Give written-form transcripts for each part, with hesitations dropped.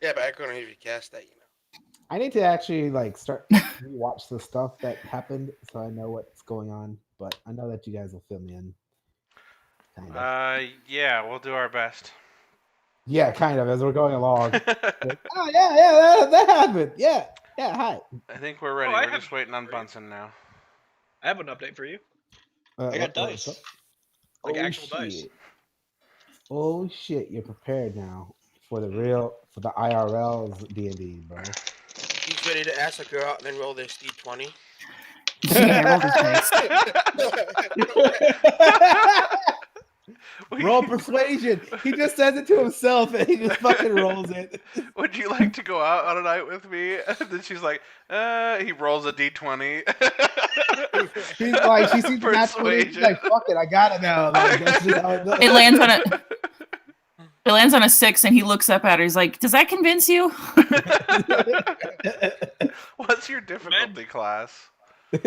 Yeah, but I couldn't even cast that, I need to actually like start watch the stuff that happened so I know what's going on. But I know that you guys will fill me in, kind of. Yeah, we'll do our best. Yeah, kind of as we're going along. Like, oh yeah, yeah, that happened. Yeah, yeah. Hi. I think we're ready. I We're have just waiting on for you. Bunsen now. I have an update for you. I got What's dice, up? like Oh actual dice. shit! Oh shit! You're prepared now for the real, for the IRL's D&D, bro. He's ready to ask a girl out and then roll this D20. Yeah, roll this dice. Roll persuasion. He just says it to himself and he just fucking rolls it. Would you like to go out on a night with me? And then she's like, he rolls a d20. He's like, she sees the natural, he's Persuasion. like, fuck it, I gotta know. Like, that's just how it goes. It lands on a. It lands on a 6, and he looks up at her. He's like, "Does that convince you?" What's your difficulty class? Wait,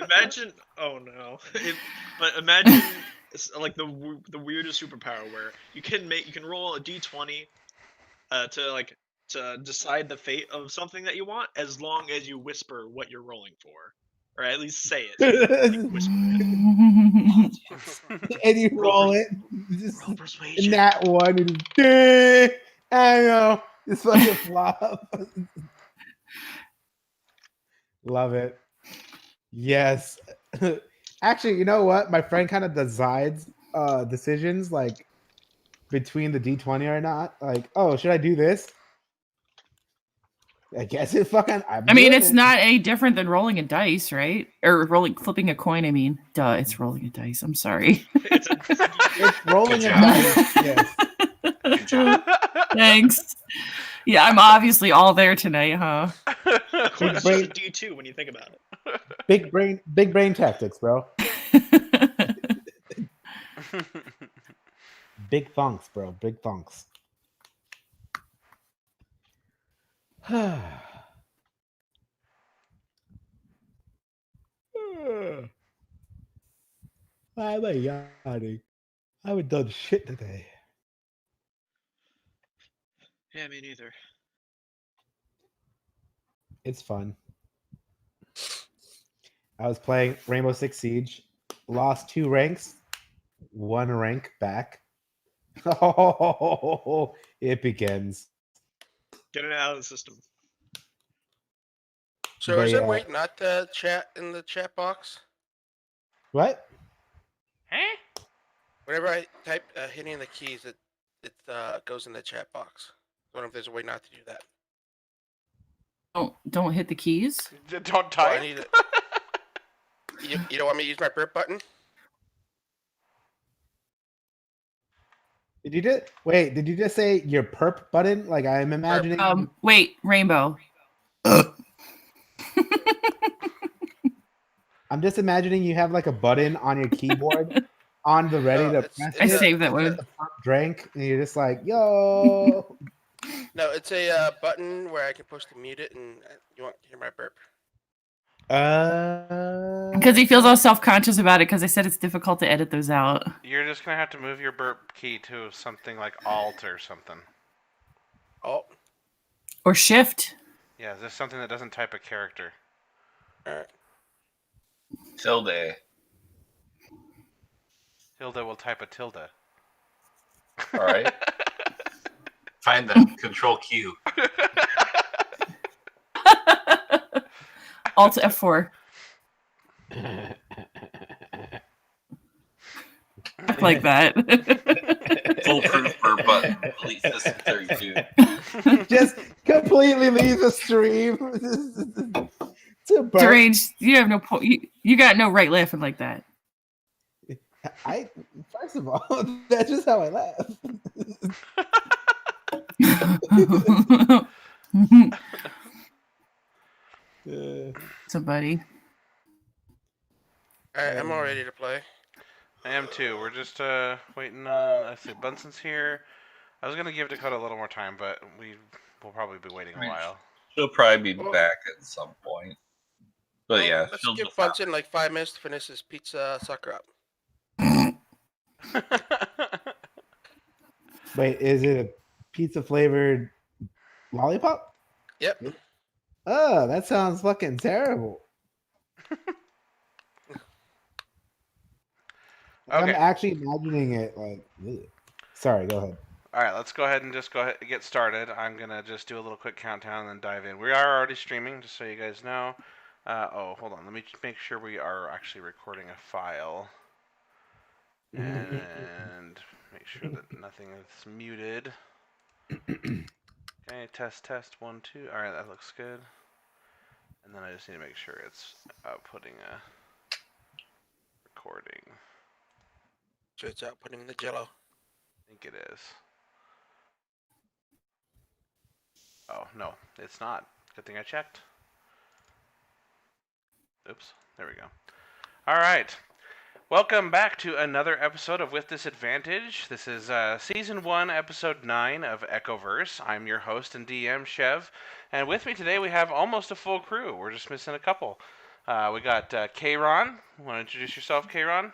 imagine. Oh no! But imagine it's like the weirdest superpower where you can roll a d20 to decide the fate of something that you want as long as you whisper what you're rolling for, or at least say it. Like, whisper it. And you roll it. Roll persuasion. And that one is, I know. It's fucking flop. Love it. Yes. Actually, you know what? My friend kind of decides decisions like between the D20 or not. Like, oh, should I do this? I guess it fucking. I mean, it's not any different than rolling a dice, right? Or flipping a coin. I mean, duh, it's rolling a dice. I'm sorry. It's rolling a dice. Yes. Good job. Thanks. Yeah, I'm obviously all there tonight, huh? Of course, it's just a D2 when you think about it. Big brain tactics, bro. Big funks, bro. Big funks. Why am I yawning? I haven't done shit today. Yeah, me neither. It's fun. I was playing Rainbow Six Siege, lost 2 ranks, 1 rank back. Oh, it begins. Get it out of the system. So is it wait not to chat in the chat box? What? Huh? Whenever I type hitting the keys, it goes in the chat box. I wonder if there's a way not to do that. Don't hit the keys. Don't type. Oh, I need it. You don't want me to use my burp button? Did you just say your perp button? Like I'm imagining. Wait, Rainbow. I'm just imagining you have like a button on your keyboard on the ready to press. I saved that one. Drink, and you're just like, yo. No, it's a button where I can push to mute it, and you want to hear my burp. Because he feels all self-conscious about it because I said it's difficult to edit those out. You're just going to have to move your burp key to something like Alt or something. Alt? Or Shift. Yeah, is this something that doesn't type a character? Alright. Tilde. Tilde will type a tilde. Alright. Find the control Q. Alt F4. Like that. Foolproof burp button. Delete System 32. Just completely leave the stream. Deranged. You have no point. You got no right laughing like that. First of all, that's just how I laugh. Somebody. Alright, I'm all ready to play. I am too. We're just waiting on. I see Bunsen's here. I was gonna give Dakota a little more time, but we'll probably be waiting a while. She'll probably be back at some point. But yeah, let's she'll give just Bunsen like 5 minutes to finish his pizza sucker up. Wait, is it pizza flavored lollipop? Yep. Oh, that sounds fucking terrible. I'm Okay. actually imagining it like. Ugh. Sorry, go ahead. All right, let's go ahead and just get started. I'm gonna just do a little quick countdown and then dive in. We are already streaming, just so you guys know. Oh, hold on. Let me make sure we are actually recording a file, and make sure that nothing is muted. Okay, test 1 2. All right, that looks good. And then I just need to make sure it's outputting a recording. So it's outputting the jello. I think it is. Oh, no, it's not. Good thing I checked. Oops, there we go. All right. Welcome back to another episode of With Disadvantage. This is Season 1, Episode 9 of Echoverse. I'm your host and DM, Chev. And with me today we have almost a full crew. We're just missing a couple. We got Kayron. Want to introduce yourself, Kayron?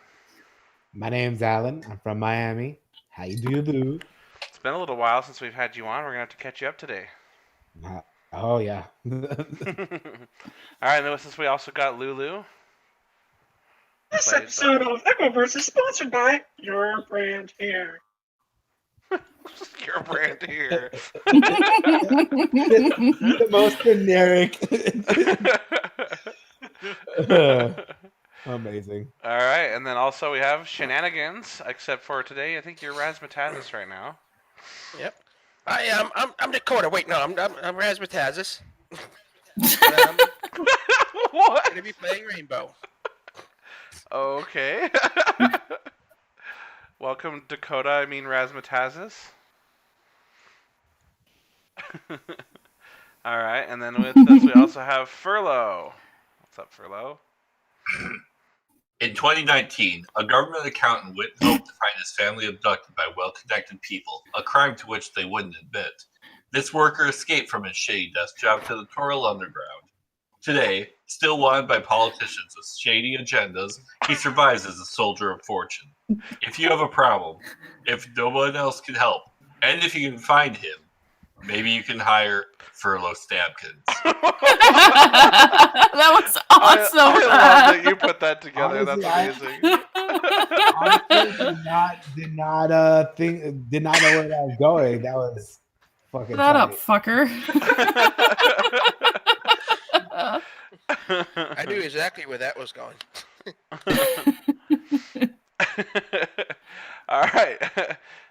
My name's Alan. I'm from Miami. How you do? It's been a little while since we've had you on. We're going to have to catch you up today. Oh, yeah. All right, and since we also got Lulu. This episode of Echoverse is sponsored by Your Brand Hair. Your brand here. The most generic. Amazing. All right, and then also we have Shenanigans, except for today, I think you're Razzmatazz right now. Yep. I'm Dakota. Wait, no, I'm Razzmatazz. What? Gonna be playing Rainbow. Okay. Welcome, Dakota. I mean Razzmatazz. All right, and then with us we also have Furlough. What's up, Furlough? In 2019, a government accountant went home to find his family abducted by well-connected people, a crime to which they wouldn't admit. This worker escaped from his shady desk job to the Toral Underground. Today, still wanted by politicians with shady agendas, he survives as a soldier of fortune. If you have a problem, if no one else can help, and if you can find him, maybe you can hire Furlough Stabkins. That was awesome. I love that you put that together. Honestly, That's amazing. Honestly, did not know where that was going. That was fucking Shut up, tight. fucker. I knew exactly where that was going. All right.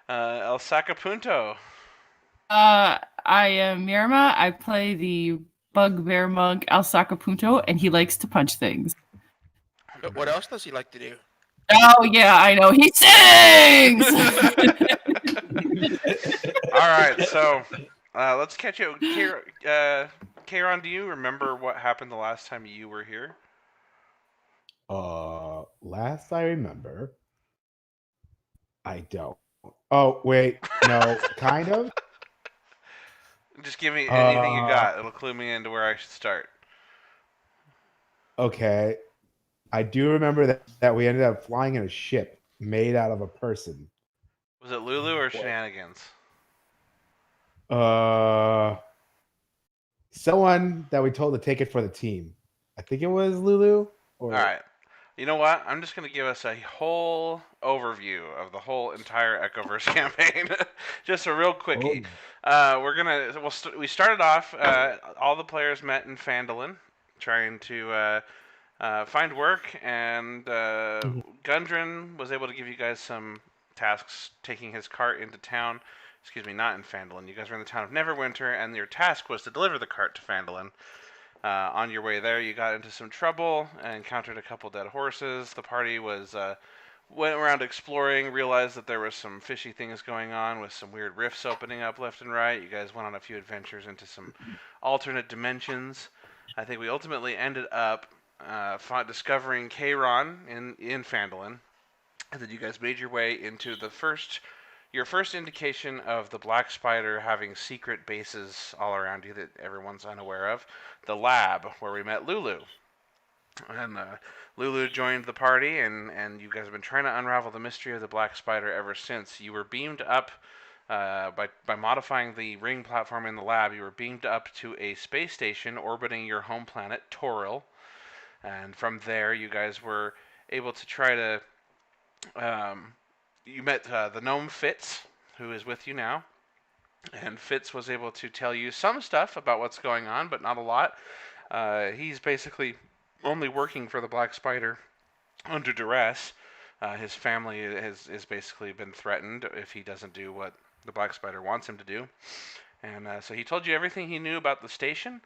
El Sacapunto. I am Mirma. I play the bugbear monk El Sacapunto, and he likes to punch things. But what else does he like to do? Oh yeah, I know. He sings. All right, so let's catch you. Kayron, do you remember what happened the last time you were here? Last I remember, I don't. Oh wait, no, kind of. Just give me anything you got. It'll clue me into where I should start. Okay, I do remember that we ended up flying in a ship made out of a person. Was it Lulu or Shenanigans? Someone that we told to take it for the team. I think it was Lulu. All right. You know what? I'm just going to give us a whole overview of the whole entire Echoverse campaign. Just a real quickie. We started off, all the players met in Phandalin, trying to find work, and Gundren was able to give you guys some tasks, taking his cart into town. Excuse me, not in Phandalin. You guys were in the town of Neverwinter, and your task was to deliver the cart to Phandalin. On your way there, you got into some trouble and encountered a couple dead horses. The party went around exploring, realized that there was some fishy things going on with some weird rifts opening up left and right. You guys went on a few adventures into some alternate dimensions. I think we ultimately ended up discovering Kayron in Phandalin, and then you guys made your way into your first indication of the Black Spider having secret bases all around you that everyone's unaware of. The lab, where we met Lulu. And Lulu joined the party, and you guys have been trying to unravel the mystery of the Black Spider ever since. You were beamed up by modifying the ring platform in the lab, you were beamed up to a space station orbiting your home planet, Toril. And from there, you guys were able to try to. You met the gnome Fitz, who is with you now. And Fitz was able to tell you some stuff about what's going on, but not a lot. He's basically only working for the Black Spider under duress. His family has basically been threatened if he doesn't do what the Black Spider wants him to do. And so he told you everything he knew about the station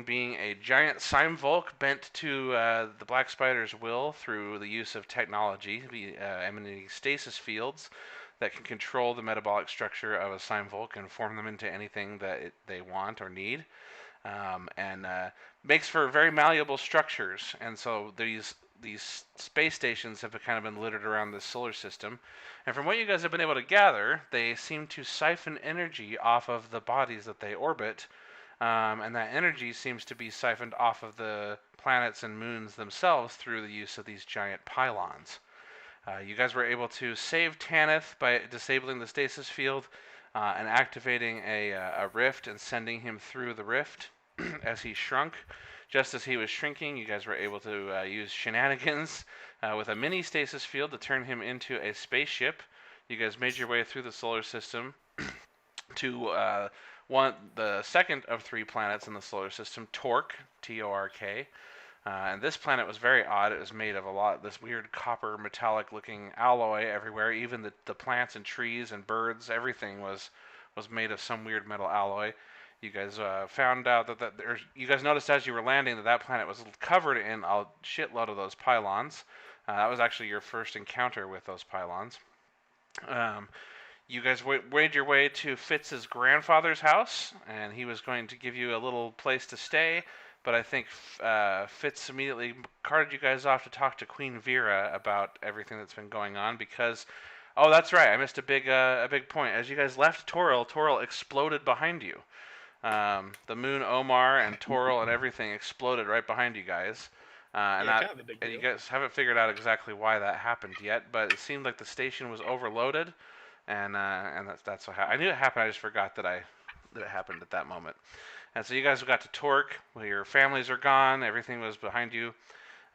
being a giant Simvolk bent to the Black Spider's will through the use of technology, emanating stasis fields that can control the metabolic structure of a Simvolk and form them into anything that they want or need. And makes for very malleable structures. And so these space stations have kind of been littered around the solar system. And from what you guys have been able to gather, they seem to siphon energy off of the bodies that they orbit. And that energy seems to be siphoned off of the planets and moons themselves through the use of these giant pylons. You guys were able to save Tanith by disabling the stasis field and activating a rift and sending him through the rift as he shrunk. Just as he was shrinking, you guys were able to use shenanigans with a mini stasis field to turn him into a spaceship. You guys made your way through the solar system to the second of 3 planets in the solar system, Tork, T-O-R-K. And this planet was very odd. It was made of this weird copper metallic looking alloy everywhere. Even the plants and trees and birds, everything was made of some weird metal alloy. You guys found out that you guys noticed as you were landing that planet was covered in a shitload of those pylons. That was actually your first encounter with those pylons. You guys made your way to Fitz's grandfather's house, and he was going to give you a little place to stay. But I think Fitz immediately carted you guys off to talk to Queen Vera about everything that's been going on because, oh, that's right, I missed a big point. As you guys left Toril exploded behind you. The moon Omar and Toril and everything exploded right behind you guys. And you guys haven't figured out exactly why that happened yet, but it seemed like the station was overloaded, and that's what happened. I knew it happened. I just forgot that it happened at that moment. And so you guys got to Torque, where your families are gone, everything was behind you.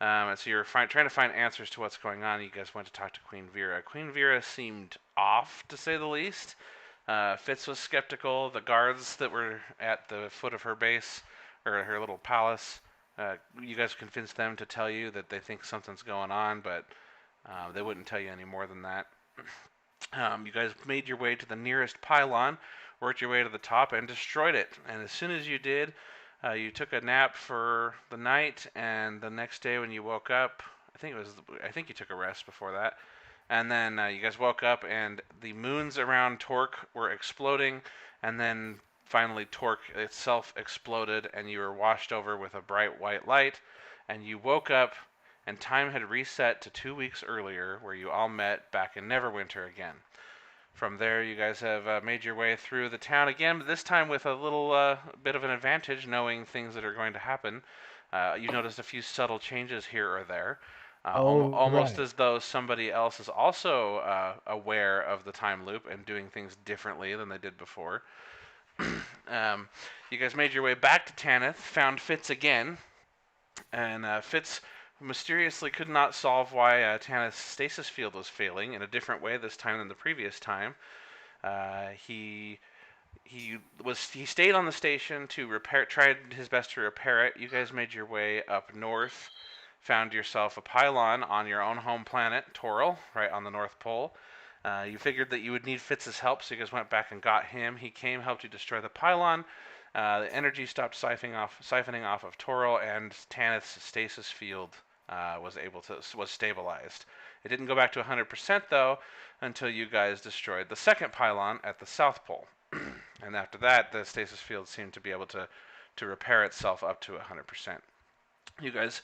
And so you're trying to find answers to what's going on. You guys went to talk to Queen Vera. Queen Vera seemed off, to say the least. Fitz was skeptical. The guards that were at the foot of her base, or her little palace, you guys convinced them to tell you that they think something's going on, but they wouldn't tell you any more than that. You guys made your way to the nearest pylon, worked your way to the top, and destroyed it. And as soon as you did, you took a nap for the night, and the next day when you woke up, I think you took a rest before that. And then you guys woke up, and the moons around Torque were exploding, and then finally Torque itself exploded, and you were washed over with a bright white light, and you woke up, and time had reset to 2 weeks earlier, where you all met back in Neverwinter again. From there, you guys have made your way through the town again, but this time with a little bit of an advantage, knowing things that are going to happen. You noticed a few subtle changes here or there. Almost as though somebody else is also aware of the time loop and doing things differently than they did before. You guys made your way back to Tanith, found Fitz again, and Fitz mysteriously could not solve why Tanith's stasis field was failing in a different way this time than the previous time. He stayed on the station to tried his best to repair it. You guys made your way up north, found yourself a pylon on your own home planet, Toril, right on the North Pole. You figured that you would need Fitz's help, so you guys went back and got him. He came, helped you destroy the pylon. The energy stopped siphoning off of Toril, and Tanith's stasis field was stabilized. It didn't go back to 100% though until you guys destroyed the second pylon at the South Pole. And after that, the stasis field seemed to be able to repair itself up to 100%. You guys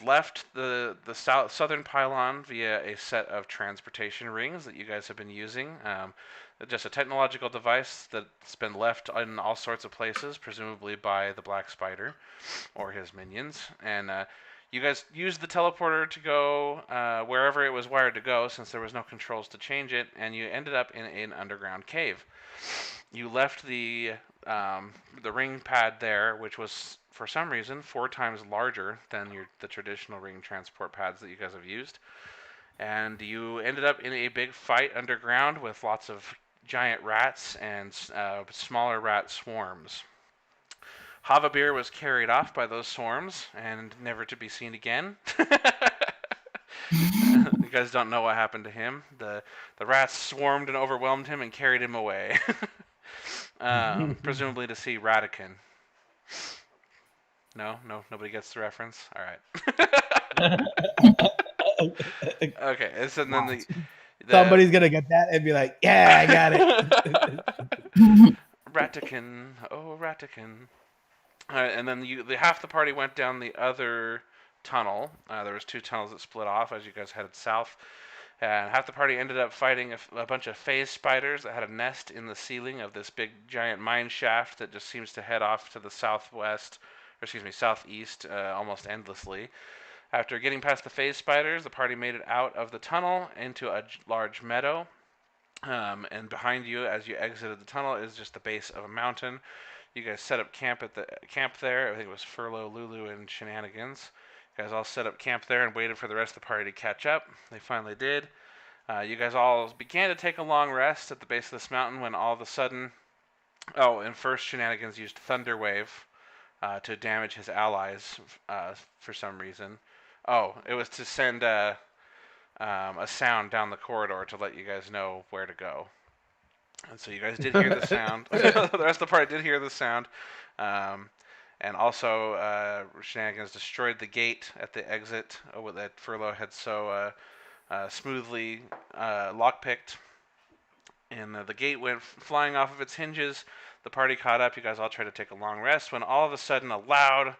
left the southern pylon via a set of transportation rings that you guys have been using. Just a technological device that's been left in all sorts of places, presumably by the Black Spider or his minions. And You guys used the teleporter to go wherever it was wired to go, since there was no controls to change it, and you ended up in an underground cave. You left the ring pad there, which was for some reason 4 times larger than the traditional ring transport pads that you guys have used, and you ended up in a big fight underground with lots of giant rats and smaller rat swarms. Havabir was carried off by those swarms and never to be seen again. You guys don't know what happened to him. The rats swarmed and overwhelmed him and carried him away. Presumably to see Ratican. No, nobody gets the reference. All right. Okay, and so then the Somebody's gonna get that and be like, "Yeah, I got it." Ratican, oh Ratican. And then half the party went down the other tunnel. There was 2 tunnels that split off as you guys headed south. And half the party ended up fighting a bunch of phase spiders that had a nest in the ceiling of this big giant mine shaft that just seems to head off to the southeast, almost endlessly. After getting past the phase spiders, the party made it out of the tunnel into a large meadow. And behind you, as you exited the tunnel, is just the base of a mountain. You guys set up camp at the camp there. I think it was Furlough, Lulu, and Shenanigans. You guys all set up camp there and waited for the rest of the party to catch up. They finally did. You guys all began to take a long rest at the base of this mountain when all of a sudden, and first Shenanigans used Thunder Wave to damage his allies for some reason. Oh, it was to send a sound down the corridor to let you guys know where to go. And so you guys did hear the sound. The rest of the party did hear the sound. And also, Shenanigans destroyed the gate at the exit that Furlough had so smoothly lockpicked. And the gate went flying off of its hinges. The party caught up. You guys all tried to take a long rest when all of a sudden a loud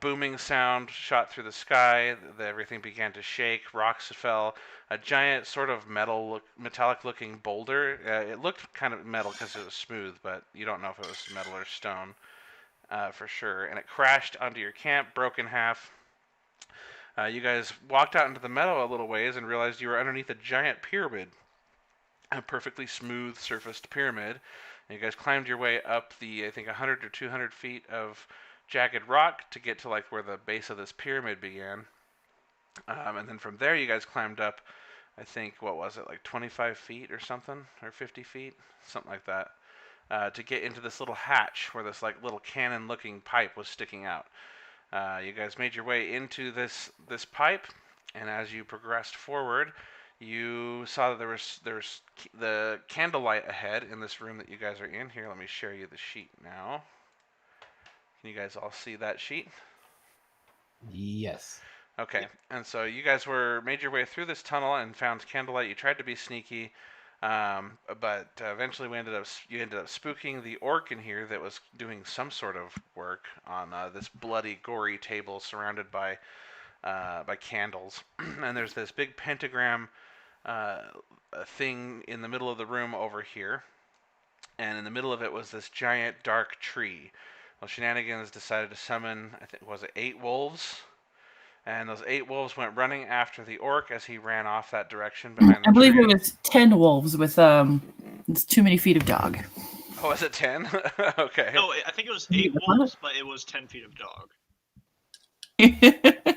booming sound shot through the sky. Everything began to shake. Rocks fell. A giant sort of metallic-looking boulder. It looked kind of metal because it was smooth, but you don't know if it was metal or stone for sure. And it crashed onto your camp, broke in half. You guys walked out into the meadow a little ways and realized you were underneath a giant pyramid. A perfectly smooth surfaced pyramid. And you guys climbed your way up the, I think, 100 or 200 feet of jagged rock to get to like where the base of this pyramid began. And then from there you guys climbed up, I think, what was it, like 25 feet or something, or 50 feet, something like that, to get into this little hatch where this like little cannon looking pipe was sticking out. You guys made your way into this pipe, and as you progressed forward, you saw that there's the candlelight ahead in this room that you guys are in. Here, let me share you the sheet now. Can you guys all see that sheet? Yes. Okay, and so you guys made your way through this tunnel and found candlelight. You tried to be sneaky, but eventually you ended up spooking the orc in here that was doing some sort of work on this bloody, gory table surrounded by candles. And there's this big pentagram thing in the middle of the room over here, and in the middle of it was this giant dark tree. Well, Shenanigans decided to summon, I think, was it 8 wolves? And those 8 wolves went running after the orc as he ran off that direction behind the tree. I believe it was 10 wolves with it's too many feet of dog. Oh, was it 10? Okay. No, I think it was 8 wolves, but it was 10 feet of dog.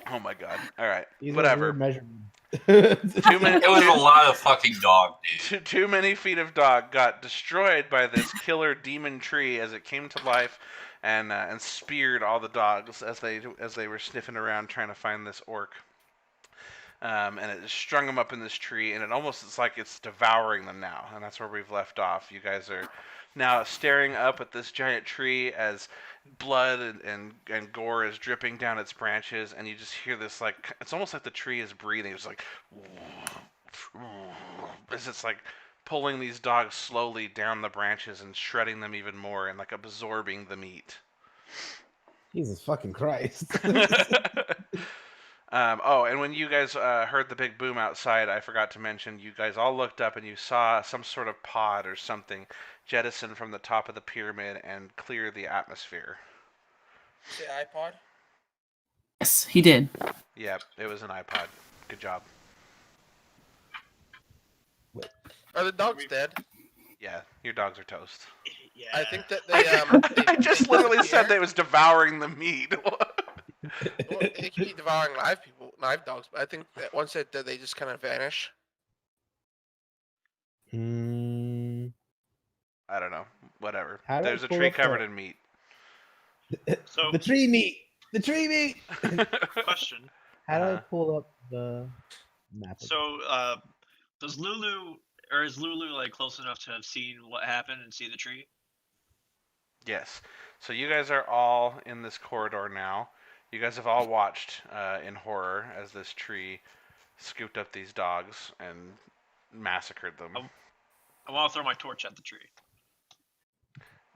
Oh my god. All right. These Whatever. Too many. It was a lot of fucking dog, dude. Too many feet of dog got destroyed by this killer demon tree as it came to life, and speared all the dogs as they were sniffing around trying to find this orc. And it just strung them up in this tree, and it's like it's devouring them now, and that's where we've left off. You guys are now staring up at this giant tree as blood and gore is dripping down its branches, and you just hear this, like, it's almost like the tree is breathing. It's like, as it's like pulling these dogs slowly down the branches and shredding them even more and like absorbing the meat. Jesus fucking Christ. And when you guys heard the big boom outside, I forgot to mention, you guys all looked up and you saw some sort of pod or something jettison from the top of the pyramid and clear the atmosphere. The iPod? Yes, he did. Yep, it was an iPod. Good job. Are the dogs dead? Yeah, your dogs are toast. Yeah. I think that I they just literally said disappear. that it was devouring the meat. Well, they can be devouring live dogs, but I think that once they're dead, they just kind of vanish. Hmm. I don't know. Whatever. How do I There's a pull tree up covered the- in meat. So The tree meat. The tree meat. question. How do I Uh-huh. pull up the map? again? So does Lulu or is Lulu like close enough to have seen what happened and see the tree? Yes. So you guys are all in this corridor now. You guys have all watched in horror as this tree scooped up these dogs and massacred them. I want to throw my torch at the tree.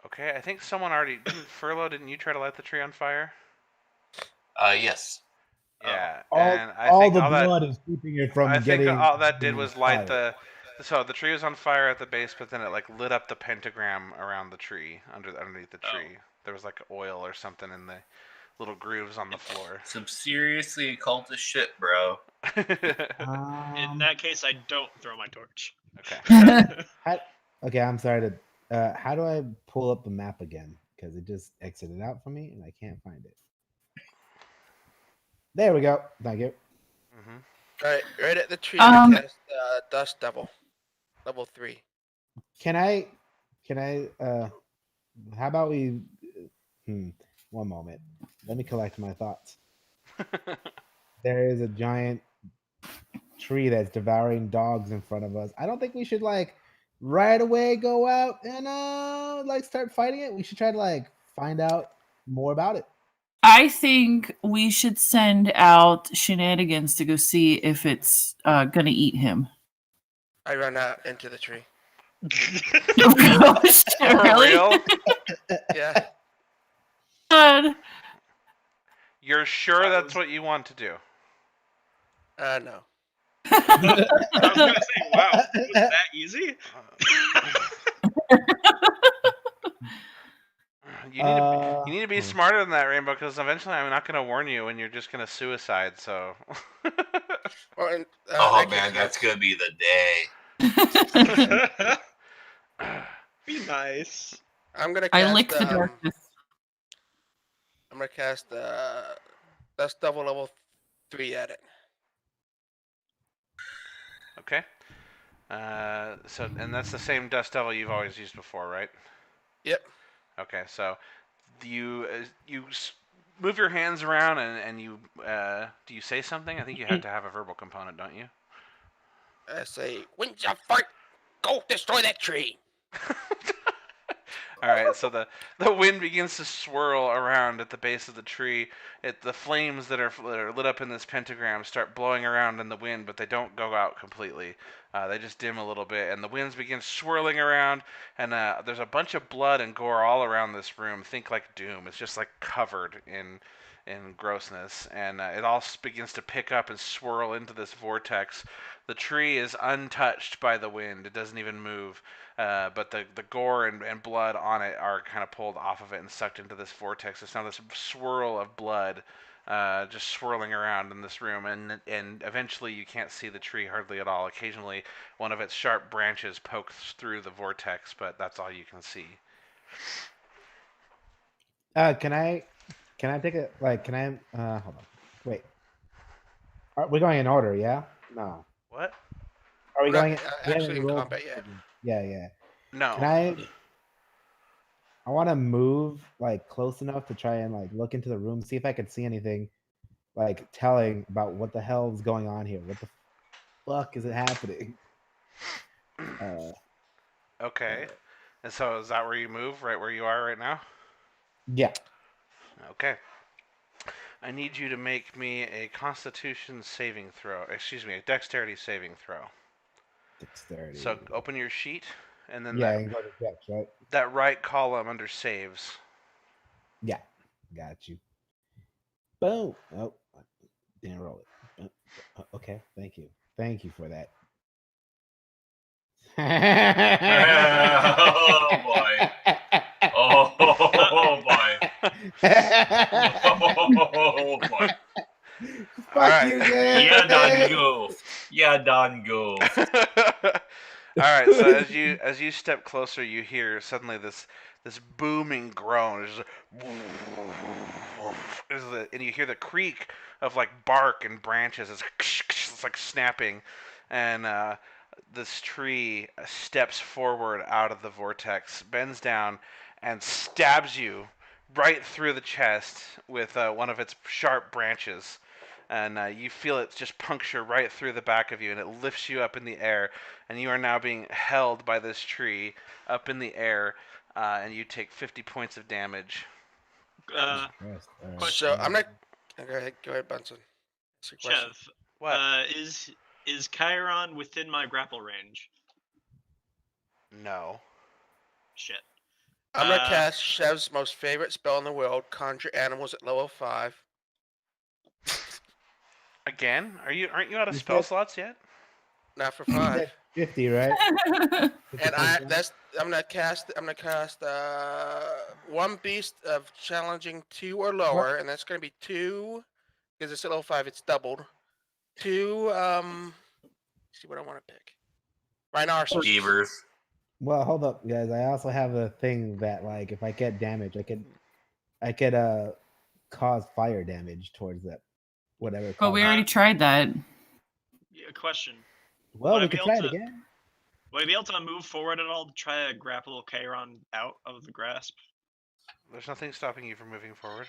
Okay, I think someone already... Furlough, didn't you try to light the tree on fire? Yes. Yeah, all, and I all think the all that... blood is keeping it from I think getting. all that did was light fire. So the tree was on fire at the base, but then it like lit up the pentagram around the tree, underneath the Oh. tree. There was like oil or something in the little grooves on the floor. Some seriously occultist shit, bro. In that case, I don't throw my torch. Okay. Okay, I'm sorry to. How do I pull up the map again? Because it just exited out for me and I can't find it. There we go. Thank you. hmm Right at the tree. I Um, cast Dust Devil, level 3. Can I? How about we? One moment. Let me collect my thoughts. There is a giant tree that's devouring dogs in front of us. I don't think we should like right away go out and like start fighting it. We should try to like find out more about it. I think we should send out shenanigans to go see if it's gonna eat him. I run out into the tree. Oh gosh, For really? real? Yeah. God. You're sure that's what you want to do? No. I was gonna say, wow, was that easy? You need to be smarter than that, Rainbow, because eventually I'm not going to warn you and you're just going to suicide, so... Well, and, Oh I man, can- that's gonna be the day. Be nice. I'm gonna cast. I lick the darkness. I'm gonna cast Dust Devil level 3 at it. Okay. And that's the same Dust Devil you've always used before, right? Yep. Okay, so you move your hands around and you do you say something? I think you have to have a verbal component, don't you? I say, when you fight, go destroy that tree. All right, so the wind begins to swirl around at the base of the tree. The flames that are lit up in this pentagram start blowing around in the wind, but they don't go out completely. They just dim a little bit, and the winds begin swirling around. And there's a bunch of blood and gore all around this room. Think like Doom. It's just like covered in grossness, and it all begins to pick up and swirl into this vortex. The tree is untouched by the wind; it doesn't even move. But the gore and blood on it are kind of pulled off of it and sucked into this vortex. It's now this swirl of blood just swirling around in this room, and eventually you can't see the tree hardly at all. Occasionally, one of its sharp branches pokes through the vortex, but that's all you can see. Can I take it? Like, can I? Hold on. Wait. We're going in order, yeah? No. What? Are we We're not, going? we haven't actually in rolled- combat yet. Yeah. No. Can I want to move like close enough to try and like look into the room, see if I can see anything like telling about what the hell is going on here. What the fuck is it happening? Okay. And so is that where you move? Right where you are right now? Yeah. Okay. I need you to make me a Constitution saving throw. Excuse me, a Dexterity saving throw. Dexterity. So open your sheet, and then yeah, I can go to Dex, right? that right column under saves. Yeah, got you. Boom. Oh, didn't roll it. Okay, thank you. Thank you for that. Oh boy. Oh boy. Oh boy. Yeah, done goof. Yeah, done goof. All right. So as you step closer, you hear suddenly this booming groan. And you hear the creak of like bark and branches. It's like snapping, and this tree steps forward out of the vortex, bends down, and stabs you right through the chest with one of its sharp branches. And you feel it just puncture right through the back of you, and it lifts you up in the air, and you are now being held by this tree up in the air, and you take 50 points of damage. Uh, Yes, Question. So I'm not. Go ahead, Bunsen. That's your question. Chev, What? is Chiron within my grapple range? No. Shit. I'm gonna cast Chev's most favorite spell in the world, Conjure Animals at level 5. Again? Aren't you out of You spell said- slots yet? Not for You 5. said 50, right? And I'm gonna cast one beast of challenging 2 or lower, and that's gonna be 2 because it's at level 5. It's doubled. 2 see what I want to pick. Rhinoceros. Beavers. Well, hold up, guys. I also have a thing that, like, if I get damage, I could cause fire damage towards that whatever. But we causes- already tried that. Yeah, question. Well, would I we be could try it able to- again. Would I be able to move forward at all to try to grapple Chiron out of the grasp? There's nothing stopping you from moving forward.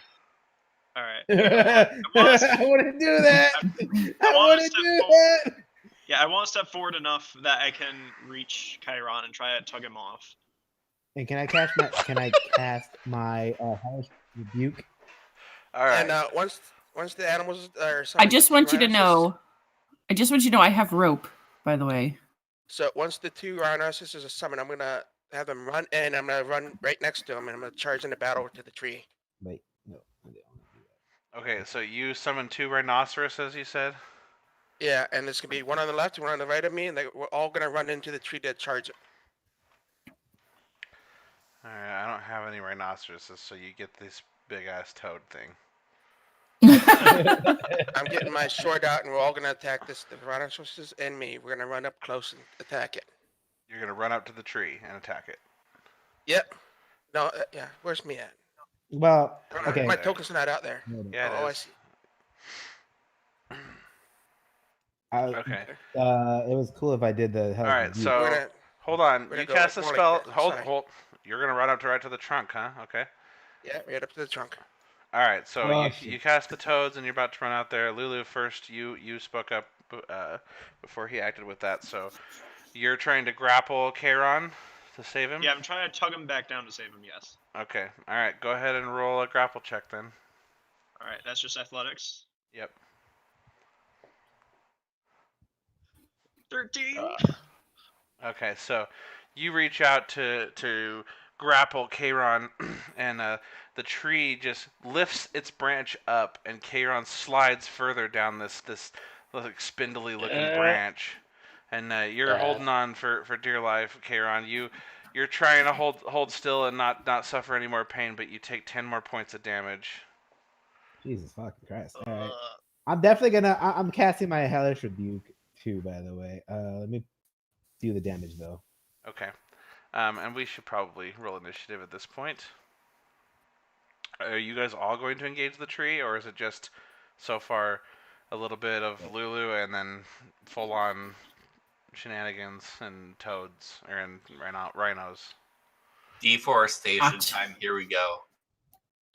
All right. I wouldn't do that. I wanna wouldn't step do forward. that. Yeah, I want to step forward enough that I can reach Chiron and try to tug him off. And can I cast my hellish rebuke? All right. And once the animals are. I just want you to rhinoceros- know. I just want you to know I have rope, by the way. So once the 2 rhinoceroses are summoned, I'm gonna have them run in. I'm gonna run right next to them, and I'm gonna charge into battle to the tree. Wait, no. I don't wanna do that. Okay, so you summon 2 rhinoceroses, you said? Yeah, and there's gonna be one on the left, one on the right of me, and we're all gonna run into the tree to charge it. Alright, I don't have any rhinoceroses, so you get this big ass toad thing. I'm getting my sword out, and we're all gonna attack the rhinoceroses and me. We're gonna run up close and attack it. You're gonna run up to the tree and attack it. Yep. No, yeah. Where's me at? Well, Oh, okay. My token's not out there. Yeah, Oh, it I is. see. Okay. It was cool if I did the hellish Alright, rebuke. so We're gonna. hold on. we're You gonna go cast a more like spell. that. Hold, Sorry. hold. You're gonna run up to right to the trunk, huh? Okay. Yeah, right up to the trunk. All right. So Oh, you shit. cast the toads, and you're about to run out there. Lulu, first, you spoke up before he acted with that. So you're trying to grapple Chiron to save him. Yeah, I'm trying to tug him back down to save him. Yes. Okay. All right. Go ahead and roll a grapple check then. All right, that's just athletics. Yep. 13. Okay. So you reach out to grapple Chiron, and the tree just lifts its branch up, and Chiron slides further down this like spindly looking branch, and you're holding on for dear life, Chiron. You're trying to hold still and not suffer any more pain, but you take 10 more points of damage. Jesus fucking Christ! All right. I'm definitely gonna. I'm casting my hellish rebuke too. By the way, let me do the damage though. Okay. And we should probably roll initiative at this point. Are you guys all going to engage the tree, or is it just so far a little bit of Lulu and then full on shenanigans and toads and rhinos? Deforestation time. Here we go.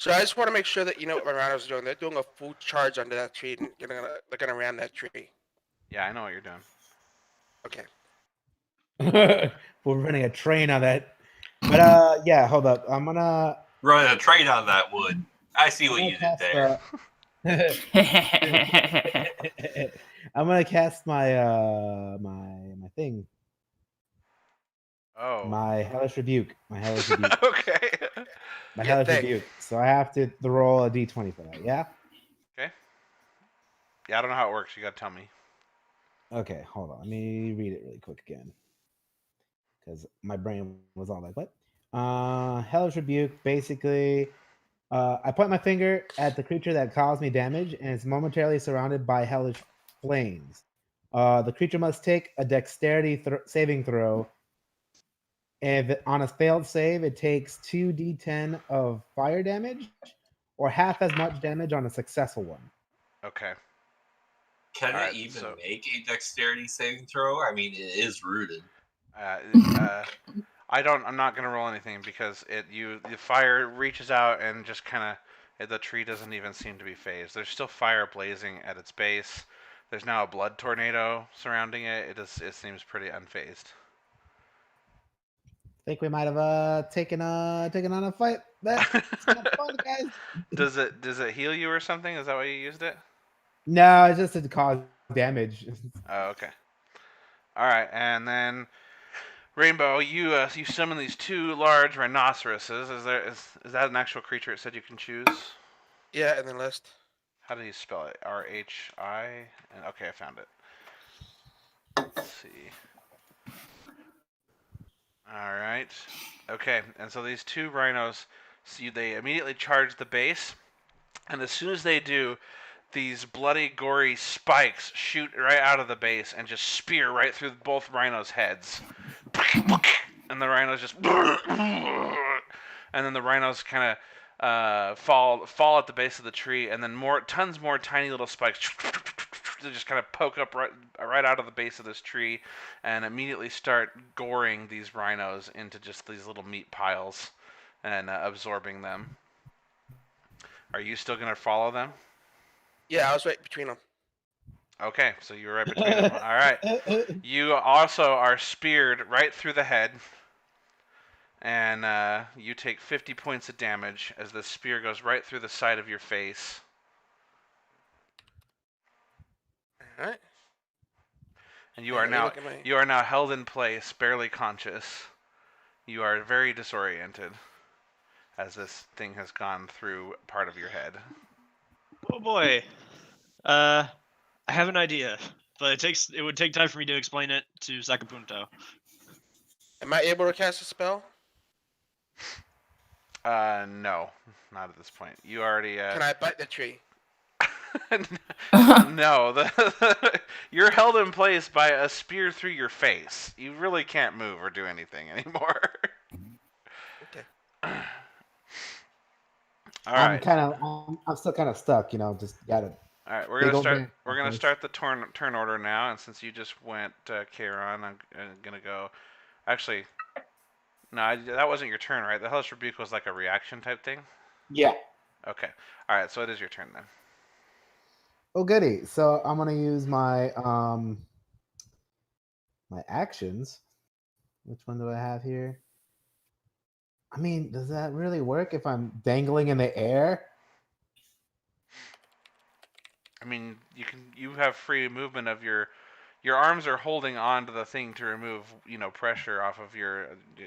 So I just want to make sure that you know what my rhinos are doing. They're doing a full charge under that tree, and they're gonna ram that tree. Yeah, I know what you're doing. Okay. We're running a train on that. But yeah, hold up. I'm gonna Running a train on that wood. I see what you did cast, there. I'm gonna cast my my thing. Oh. My hellish rebuke. My hellish rebuke. Okay. My Yeah, hellish thanks. rebuke. So I have to roll a d20 for that. Yeah. Yeah, I don't know how it works. You gotta tell me. Okay, hold on. Let me read it really quick again. Because my brain was all like, what? Hellish rebuke. Basically, I point my finger at the creature that caused me damage, and it's momentarily surrounded by hellish flames. The creature must take a dexterity saving throw. And on a failed save, it takes 2d10 of fire damage, or half as much damage on a successful one. Okay. Can Alright, it even so- make a dexterity saving throw? I mean, it is rooted. I'm not gonna roll anything because the fire reaches out and just kind of the tree doesn't even seem to be phased. There's still fire blazing at its base. There's now a blood tornado surrounding it. It seems pretty unfazed. I think we might have taken on a fight. That's kind of fun, guys. Does it heal you or something? Is that why you used it? No, it's just to cause damage. Oh, okay. All right, and then Rainbow, you summon these two large rhinoceroses. Is that an actual creature it said you can choose? Yeah, in the list. How do you spell it? R-H-I? Okay, I found it. Let's see. All right. Okay, and so these two rhinos, they immediately charge the base, and as soon as they do, these bloody, gory spikes shoot right out of the base and just spear right through both rhinos' heads. And the rhinos just... And then the rhinos kind of fall at the base of the tree, and then tons more tiny little spikes they just kind of poke up right out of the base of this tree and immediately start goring these rhinos into just these little meat piles and absorbing them. Are you still going to follow them? Yeah, I was right between them. Okay, so you're right between them. All right. You also are speared right through the head, and you take 50 points of damage as the spear goes right through the side of your face. All right. And you Yeah, are let me now look at my- you are now held in place, barely conscious. You are very disoriented as this thing has gone through part of your head. Oh boy. I have an idea, but it would take time for me to explain it to Sakapunto. Am I able to cast a spell? No, not at this point. You already. Can I bite the tree? No, you're held in place by a spear through your face. You really can't move or do anything anymore. Okay. All right. I'm still kind of stuck. Just gotta. All right, we're Big gonna old start. man. We're gonna start the turn order now, and since you just went Kieran, I'm gonna go. Actually, no, that wasn't your turn, right? The Hellish Rebuke was like a reaction type thing. Yeah. Okay. All right, so it is your turn then. Oh goody. So I'm gonna use my my actions. Which one do I have here? I mean, does that really work if I'm dangling in the air? I mean, you have free movement of your arms are holding on to the thing to remove pressure off of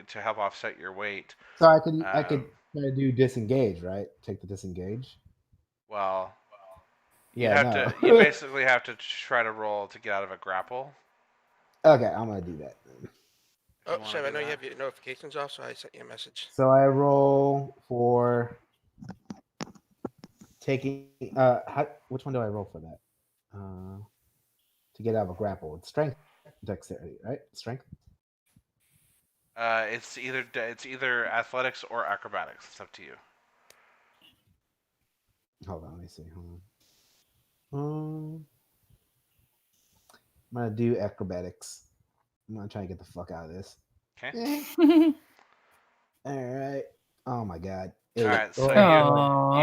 to help offset your weight. So I could try to do disengage, right? Take the disengage. Well, Yeah, you basically have to try to roll to get out of a grapple. Okay, I'm gonna do that then. Oh, wanna Chef, I do know you that? have your notifications off, so I sent you a message. So I roll for taking. Which one do I roll for that? To get out of a grapple, it's strength, dexterity, right? Strength. It's either athletics or acrobatics. It's up to you. Hold on, let me see. Hold on. I'm gonna do acrobatics. I'm gonna try and get the fuck out of this. Okay. All right. Oh my god. All right, so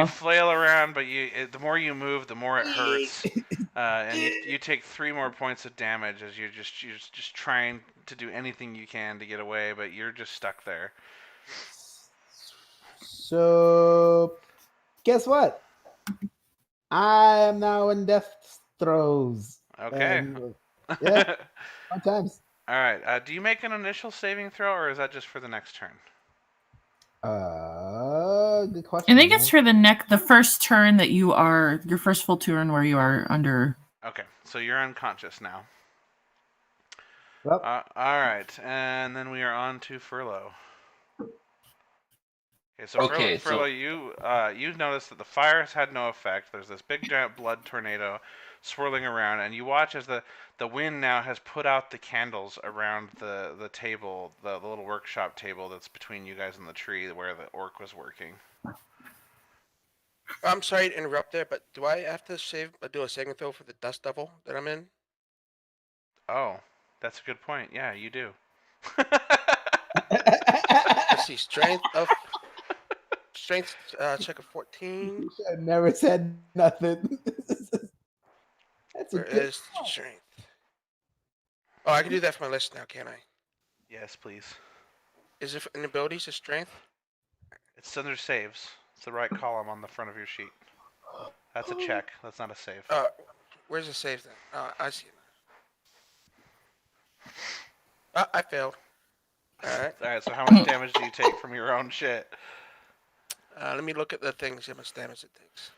you flail around, but the more you move, the more it hurts, and you take 3 more points of damage as you're just trying to do anything you can to get away, but you're just stuck there. So, guess what? I am now in death throes. Okay. Yeah. Sometimes. All right. Do you make an initial saving throw, or is that just for the next turn? Good question. I think it's for the first turn that you are your first full turn where you are under. Okay, so you're unconscious now. Well, All right, and then we are on to Furlough. Okay, Furlough, you noticed that the fire has had no effect. There's this big giant blood tornado swirling around, and you watch as the wind now has put out the candles around the table, the little workshop table that's between you guys and the tree where the orc was working. I'm sorry to interrupt there, but do I have to do a saving throw for the dust devil that I'm in? Oh, that's a good point. Yeah, you do. Let's see, strength check of 14. You should have never said nothing. That's a Where good. is strength? Oh, I can do that for my list now, can't I? Yes, please. Is it in abilities to strength? It's under saves. It's the right column on the front of your sheet. That's a check. That's not a save. Where's the save then? I see it. I failed. Alright. Alright, so how much damage do you take from your own shit? Let me look at the things, how much damage it takes.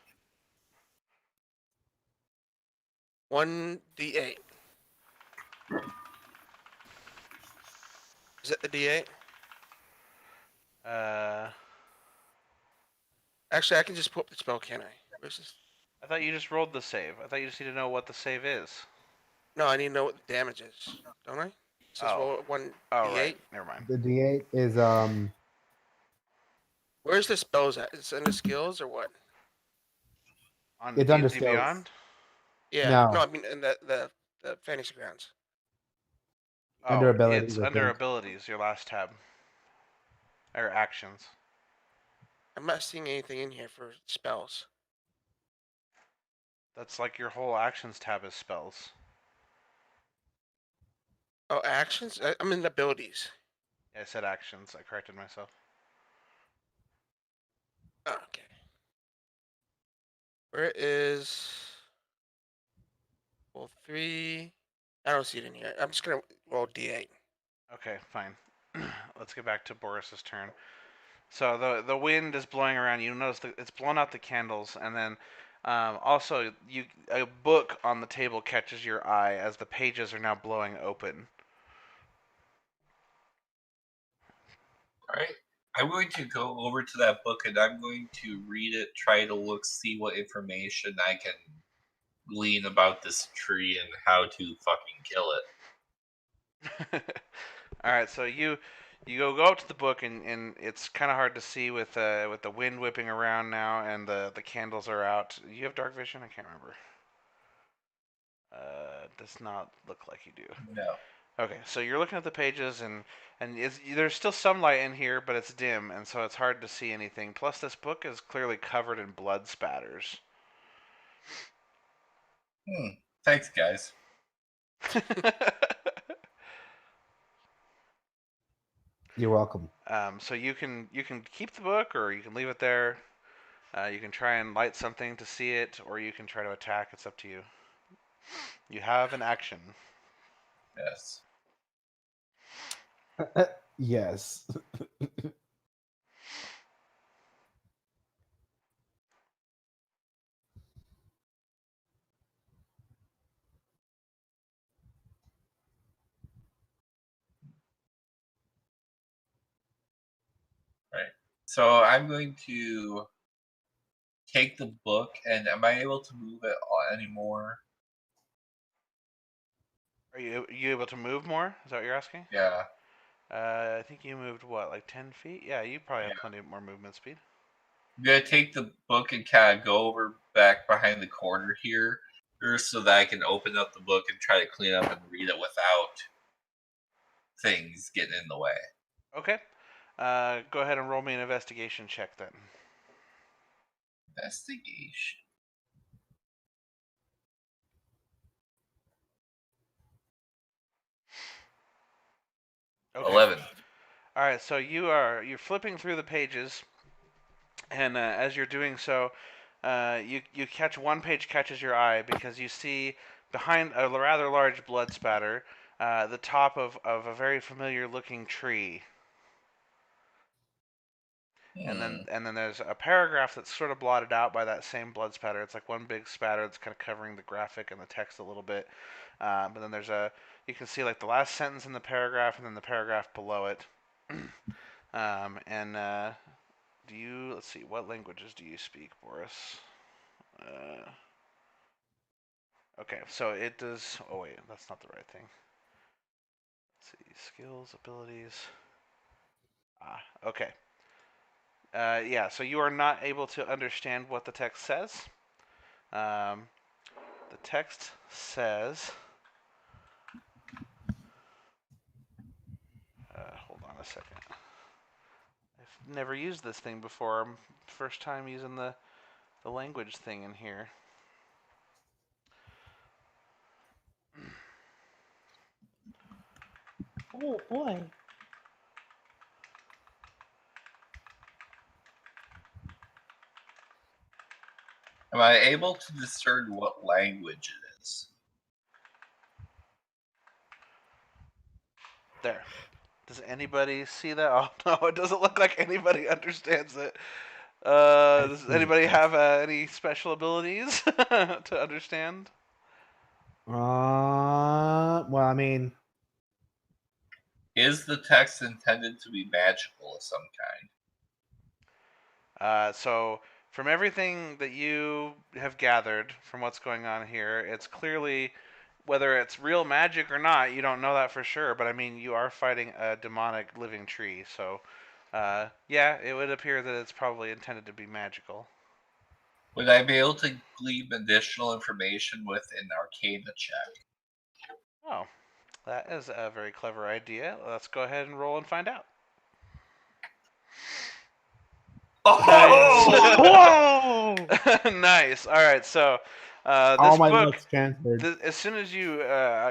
1d8. Is that the d8? Actually, I can just pull up the spell, can't I? Where's this? I thought you just rolled the save. I thought you just need to know what the save is. No, I need to know what the damage is, don't I? It says roll 1d8. Oh, right. Never mind. The D8 is Where's the spells at? Is it under skills or what? On It's under D&D skills. Beyond? Yeah. No. I mean in the fantasy grounds. Under Oh, abilities, it's I under think. abilities, your last tab. Or actions. I'm not seeing anything in here for spells. That's like your whole actions tab is spells. Oh, actions? I'm in abilities. Yeah, I said actions. I corrected myself. Oh, okay. Where is... Well, 3... I don't see it in here. I'm just gonna roll d8. Okay, fine. Let's get back to Boris's turn. So the wind is blowing around. You notice that it's blown out the candles, and then also a book on the table catches your eye as the pages are now blowing open. All right. I'm going to go over to that book and I'm going to read it, try to see what information I can glean about this tree and how to fucking kill it. All right, so you go up to the book and it's kind of hard to see with the wind whipping around now and the candles are out. You have dark vision? I can't remember. Does not look like you do. No. Okay, so you're looking at the pages and there's still some light in here, but it's dim, and so it's hard to see anything. Plus, this book is clearly covered in blood spatters. Thanks, guys. You're welcome. So you can keep the book, or you can leave it there. You can try and light something to see it, or you can try to attack. It's up to you. You have an action. Yes. Yes. Right. So I'm going to take the book, and am I able to move it anymore? Are you able to move more? Is that what you're asking? Yeah. I think you moved what, like 10 feet? Yeah, you probably have plenty more movement speed. I'm gonna take the book and kind of go over back behind the corner here, so that I can open up the book and try to clean up and read it without things getting in the way. Okay. Go ahead and roll me an investigation check then. Investigation. Okay. 11. All right, so you're flipping through the pages, and as you're doing so, you catch one page catches your eye because you see behind a rather large blood spatter the top of a very familiar looking tree. And then there's a paragraph that's sort of blotted out by that same blood spatter. It's like one big spatter that's kind of covering the graphic and the text a little bit. But then you can see like the last sentence in the paragraph and then the paragraph below it. Let's see, what languages do you speak, Boris? Okay, so it does. Oh wait, that's not the right thing. Let's see, skills, abilities. Okay. Yeah, so you are not able to understand what the text says. The text says. Hold on a second. I've never used this thing before. First time using the language thing in here. Oh boy. Am I able to discern what language it is? There. Does anybody see that? Oh no, it doesn't look like anybody understands it. Does anybody have any special abilities to understand? Well, I mean, Is the text intended to be magical of some kind? So from everything that you have gathered from what's going on here, it's clearly, whether it's real magic or not, you don't know that for sure. But I mean, you are fighting a demonic living tree, so yeah, it would appear that it's probably intended to be magical. Would I be able to glean additional information with an Arcana check? Oh, that is a very clever idea. Let's go ahead and roll and find out. Oh! Whoa! Nice. All right, so all this my book. looks transferred. As soon as you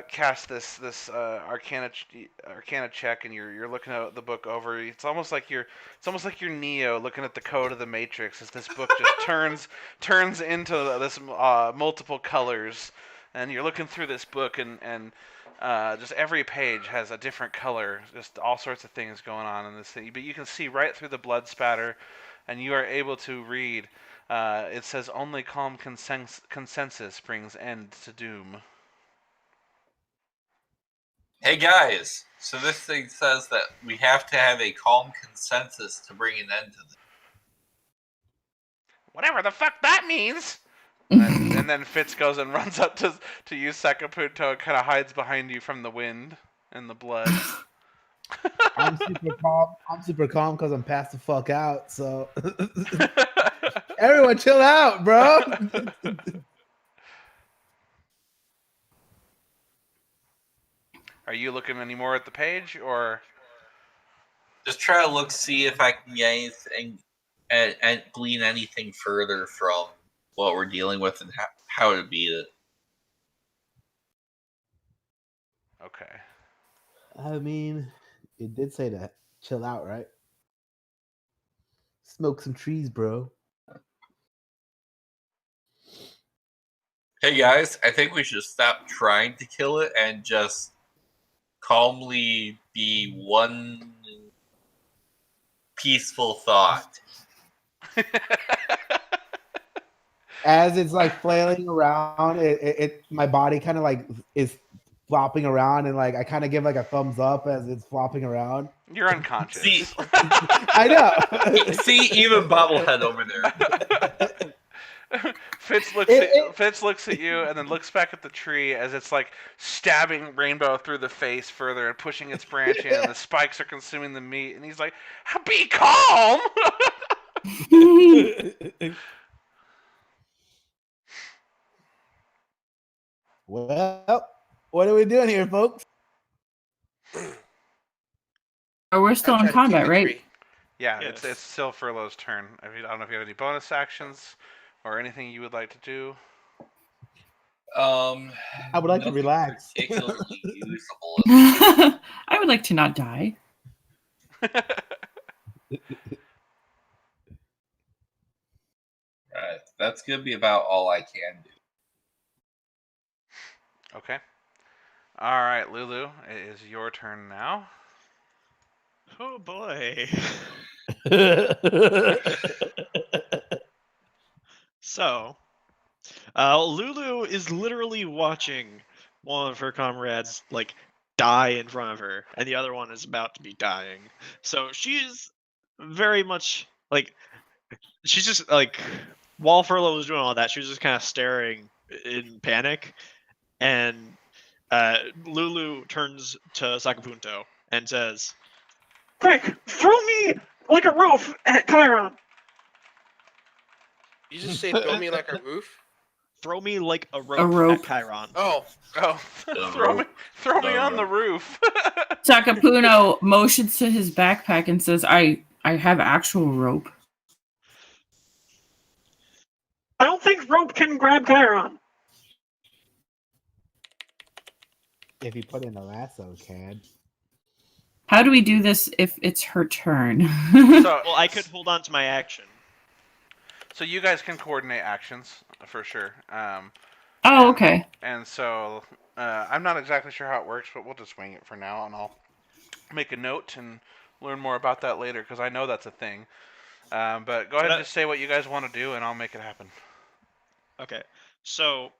cast this Arcana check and you're looking at the book over, it's almost like you're Neo looking at the code of the Matrix as this book just turns into this multiple colors, and you're looking through this book and just every page has a different color, just all sorts of things going on in this thing. But you can see right through the blood spatter, and you are able to read. It says only calm consensus brings end to doom. Hey guys, so this thing says that we have to have a calm consensus to bring an end to this. Whatever the fuck that means! And then Fitz goes and runs up to use Sakaputo and kind of hides behind you from the wind and the blood. I'm super calm. I'm super calm because I'm passed the fuck out. So everyone, chill out, bro. Are you looking any more at the page, or Just try to look, see if I can get anything and glean anything further from what we're dealing with and how to beat it. okay? I mean, it did say to chill out, right? Smoke some trees, bro. Hey guys, I think we should stop trying to kill it and just calmly be one peaceful thought. As it's like flailing around, it my body kind of like is flopping around, and like I kind of give like a thumbs up as it's flopping around. You're unconscious. See, I know. see, even Bobblehead over there. Fitz looks at you and then looks back at the tree as it's like stabbing Rainbow through the face further and pushing its branch in, and the spikes are consuming the meat. And he's like, "Be calm." Well, what are we doing here, folks? Oh, we're still in combat, right? Yeah, Yes. it's still Furlough's turn. I don't know if you have any bonus actions or anything you would like to do. I would like to nothing relax. particularly usable. I would like to not die. Right, that's gonna be about all I can do. Okay. All right, Lulu, it is your turn now. Oh boy. So, Lulu is literally watching one of her comrades like die in front of her, and the other one is about to be dying. So she's very much like, she's just like, while Furlough was doing all that, she was just kind of staring in panic, And Lulu turns to Sakapunto and says, Quick, throw me like a rope at Chiron. You just say throw me like a roof? "Throw me like a rope, A rope. at Chiron." Oh, Oh, throw me on the roof. Sakapuno motions to his backpack and says, I have actual rope. I don't think rope can grab Chiron. If you put in a lasso, can. How do we do this if it's her turn? So, Well, I could hold on to my action. so you guys can coordinate actions for sure. Oh, okay. And so I'm not exactly sure how it works, but we'll just wing it for now, and I'll make a note and learn more about that later because I know that's a thing. But go ahead and just say what you guys want to do, and I'll make it happen. Okay, so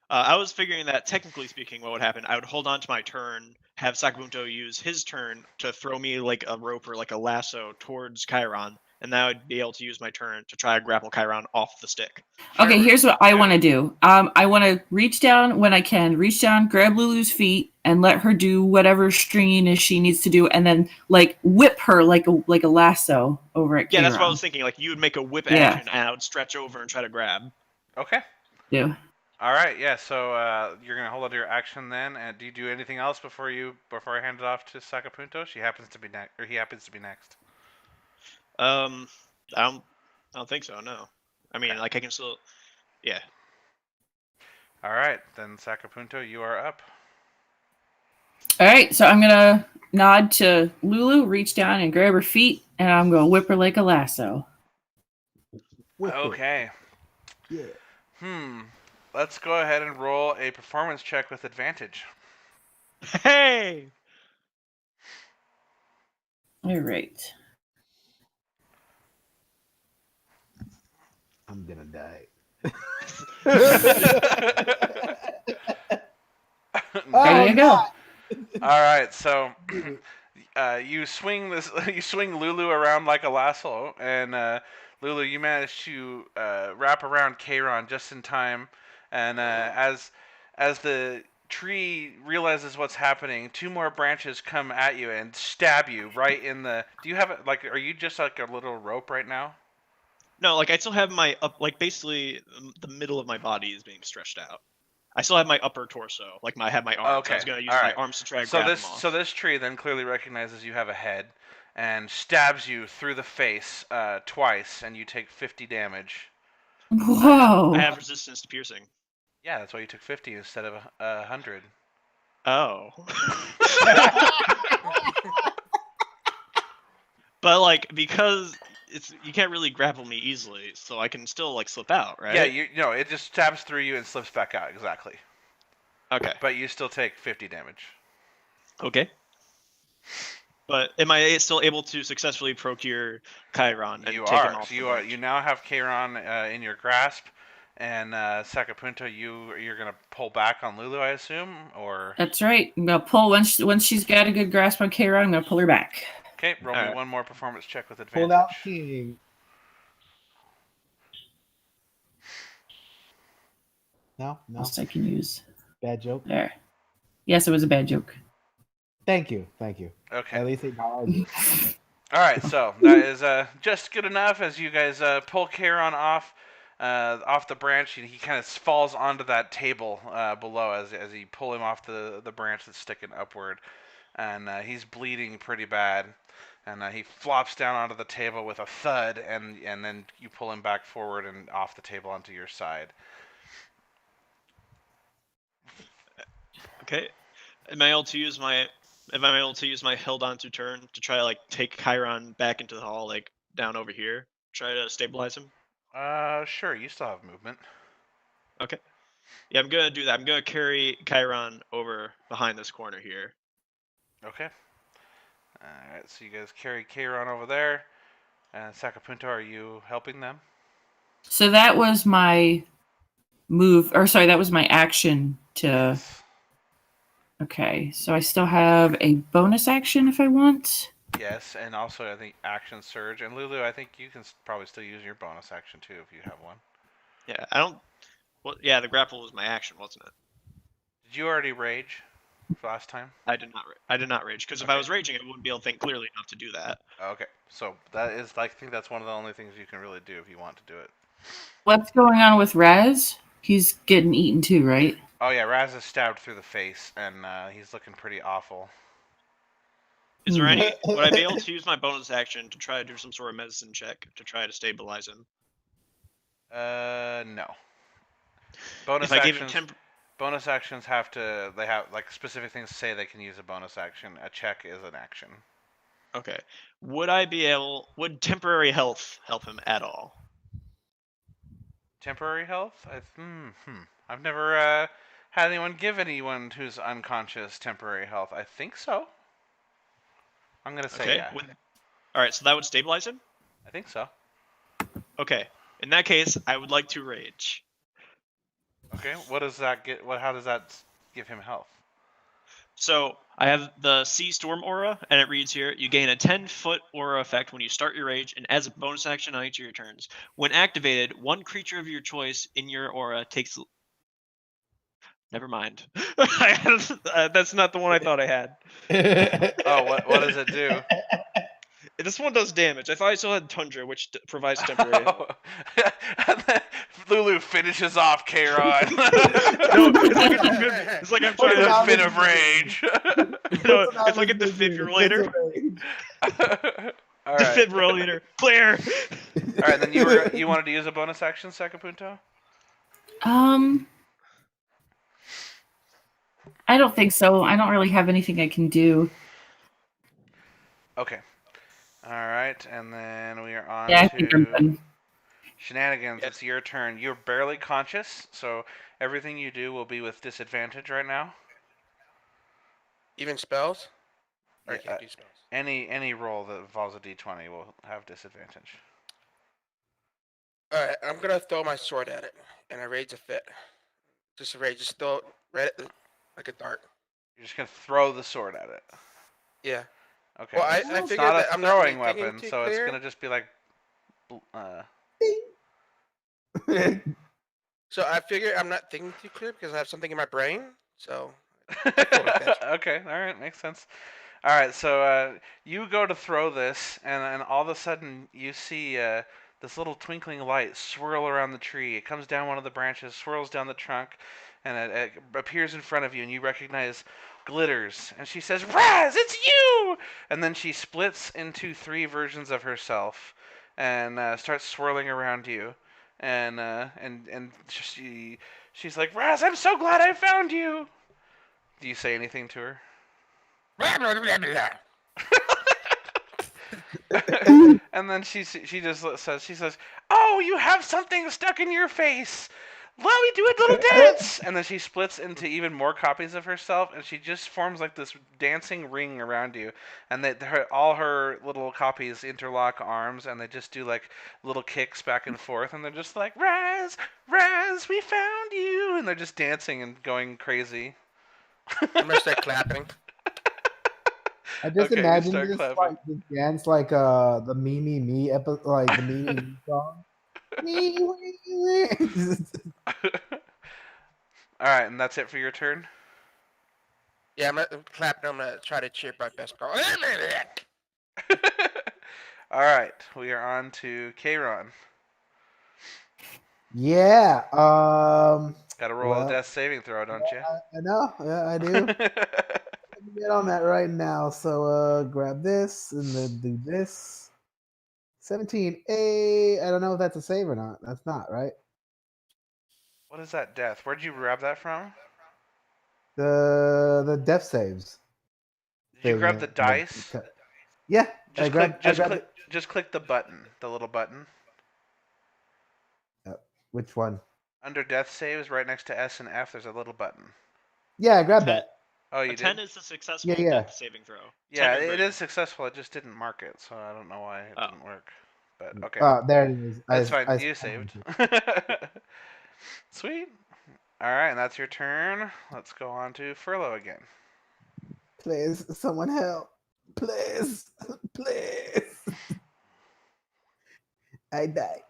I was figuring that technically speaking, what would happen? I would hold on to my turn, have Sakapunto use his turn to throw me like a rope or like a lasso towards Chiron, and then I would be able to use my turn to try to grapple Chiron off the stick. Okay, here's what I want to do. I want to reach down when I can, reach down, grab Lulu's feet, and let her do whatever stringiness she needs to do, and then like whip her like a lasso over at Yeah, Chiron. that's what I was thinking. Like you would make a whip Yeah. action, and I would stretch over and try to grab. Okay. Yeah. All right. Yeah. So you're gonna hold on to your action then, and do you do anything else before I hand it off to Sakapunto? She happens to be next, or he happens to be next. I don't think so. No, I mean, like I can still, yeah. All right, then Sakapunto, you are up. All right, so I'm gonna nod to Lulu, reach down and grab her feet, and I'm gonna whip her like a lasso. Okay. Yeah. Let's go ahead and roll a performance check with advantage. Hey. All right. I'm gonna die. There you go. All right, so you swing Lulu around like a lasso, and Lulu, you manage to wrap around Chiron just in time, and as the tree realizes what's happening, two more branches come at you and stab you right in the. Do you have are you just like a little rope right now? No, like I still have my like basically the middle of my body is being stretched out. I still have my upper torso, like I have my arms. Okay. I was gonna use All my right. arms to try to So grab this them off. so this tree then clearly recognizes you have a head and stabs you through the face twice, and you take 50 damage. Whoa. I have resistance to piercing. Yeah, that's why you took 50 instead of 100. Oh. But like because you can't really grapple me easily, so I can still like slip out, right? Yeah, it just stabs through you and slips back out exactly. Okay. But you still take 50 damage. Okay. But am I still able to successfully procure Chiron and You take him are. off So the you are. branch? You now have Chiron in your grasp, and Sakapunto, you're gonna pull back on Lulu, I assume, or. That's right. I'm gonna pull once she's got a good grasp on Chiron. I'm gonna pull her back. Okay, roll me Alright. one more performance check with advantage. Pulled out king. No. What else I can use? Bad joke. There. Yes, it was a bad joke. Thank you. Okay. At least acknowledge it. All right, so that is just good enough as you guys pull Chiron off the branch, and he kind of falls onto that table below as you pull him off the branch that's sticking upward, and he's bleeding pretty bad, and he flops down onto the table with a thud, and then you pull him back forward and off the table onto your side. Okay. Am I able to use my held onto turn to try to like take Chiron back into the hall, like down over here? Try to stabilize him? Sure, you still have movement. Okay. Yeah, I'm gonna do that. I'm gonna carry Chiron over behind this corner here. Okay. Alright, so you guys carry Chiron over there. And Sakapunto, are you helping them? So that was my move, or sorry, that was my action to. Yes. Okay, so I still have a bonus action if I want. Yes, and also I think action surge. And Lulu, I think you can probably still use your bonus action too if you have one. Yeah, I don't. Well, yeah, the grapple was my action, wasn't it? Did you already rage last time? I did not. I did not rage because if I was raging, I wouldn't be able to think clearly enough to do that. Okay, so that is, I think that's one of the only things you can really do if you want to do it. What's going on with Raz? He's getting eaten too, right? Oh yeah, Raz is stabbed through the face, and he's looking pretty awful. Is there any? Would I be able to use my bonus action to try to do some sort of medicine check to try to stabilize him? No. Bonus If I gave him actions. Bonus actions they have like specific things to say they can use a bonus action. A check is an action. Okay. Would temporary health help him at all? Temporary health? I've never had anyone give anyone who's unconscious temporary health. I think so. I'm gonna say yeah. All right, so that would stabilize him? I think so. Okay. In that case, I would like to rage. Okay. What does that get? How does that give him health? So I have the Sea Storm aura, and it reads here: you gain a 10-foot aura effect when you start your rage, and as a bonus action on each of your turns. When activated, one creature of your choice in your aura takes. Never mind. That's not the one I thought I had. Oh, what does it do? This one does damage. I thought I still had Tundra, which provides temporary. And then Lulu finishes off Kairon. No, it's like I'm trying in to a fit of rage. No, it's like a defibrillator. All right. Defibrillator. Clear. All right, then you wanted to use a bonus action, Sakapunto? I don't think so. I don't really have anything I can do. Okay. All right, and then we are on Yeah, I think I'm to done. shenanigans. It's your turn. You're barely conscious, so everything you do will be with disadvantage right now. Even spells? Or I Yeah, can't do spells. any roll that involves a d20 will have disadvantage. Alright, I'm gonna throw my sword at it, and I rage a fit. Just a rage, just throw it right at like a dart. You're just gonna throw the sword at it. Yeah. Okay. Well, I it's figured not that a I'm not throwing thinking weapon, too so clear. it's gonna just be like. So I figure I'm not thinking too clear because I have something in my brain. So. Okay, all right, makes sense. All right, so you go to throw this, and all of a sudden you see this little twinkling light swirl around the tree. It comes down one of the branches, swirls down the trunk, and it appears in front of you, and you recognize Glitters. And she says, "Raz, it's you!" And then she splits into 3 versions of herself, and starts swirling around you. And she's like, "Raz, I'm so glad I found you." Do you say anything to her? And then she says, "Oh, you have something stuck in your face. Let me do a little dance." And then she splits into even more copies of herself, and she just forms like this dancing ring around you. And all her little copies interlock arms, and they just do like little kicks back and forth, and they're just like, "Raz, Raz, we found you," and they're just dancing and going crazy. I'm gonna start clapping. I just Okay, you imagine start this clapping. like this dance like the Me Me Me like the Me Me Me song. Me, me, me. All right, and that's it for your turn. Yeah, I'm gonna clap. I'm gonna try to cheer my best girl. All right, we are on to Kairon. Yeah. Got to roll a death saving throw, don't you? I know. Yeah, I do. Let me get on that right now. So grab this and then do this. 17. I don't know if that's a save or not. That's not, right? What is that death? Where'd you grab that from? The death saves. Did you grab the dice? Yeah. Just click the button, the little button. Which one? Under death saves, right next to S and F, there's a little button. Yeah, I grabbed that. Oh, you a did? 10 is a successful Yeah. death saving throw. Yeah, it is successful. It just didn't mark it, so I don't know why it didn't work. But okay. There it is. That's fine. You saved. Sweet. All right, and that's your turn. Let's go on to Furlough again. Please, someone help. Please. Please. I died.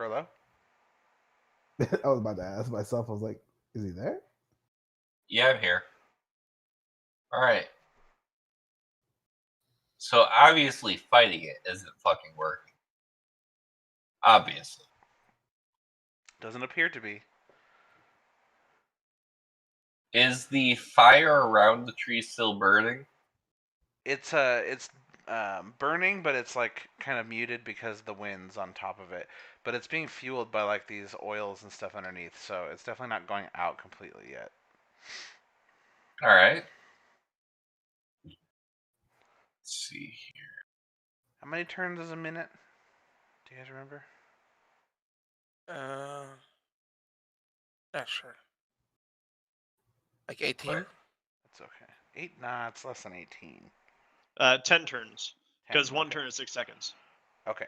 Furlough? I was about to ask myself. I was like, is he there? Yeah, I'm here. All right. So obviously fighting it isn't fucking working. Obviously. Doesn't appear to be. Is the fire around the tree still burning? It's burning, but it's like kind of muted because the wind's on top of it. But it's being fueled by like these oils and stuff underneath, so it's definitely not going out completely yet. All right. Let's see here. How many turns is a minute? Do you guys remember? Not sure. Like 18? What? That's okay. 8? Nah, it's less than 18. 10 turns. 10, Because one okay. turn is 6 seconds. Okay.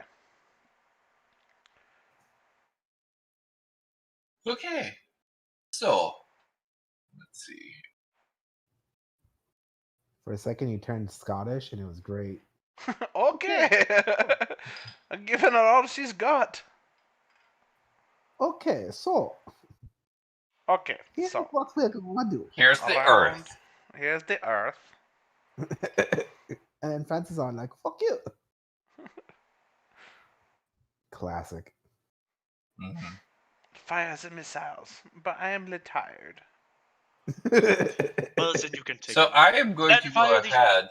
Okay. So, let's see. For a second, you turned Scottish, and it was great. Okay. I'm giving her all she's got. Okay, so Okay, here's so what we're gonna do. Here's the around- earth. Here's the earth. And Francis on like, fuck you. Classic. Mm-hmm. Fires and missiles, but I am tired. Well, listen, you can take So it. I am going Then to go fire these- ahead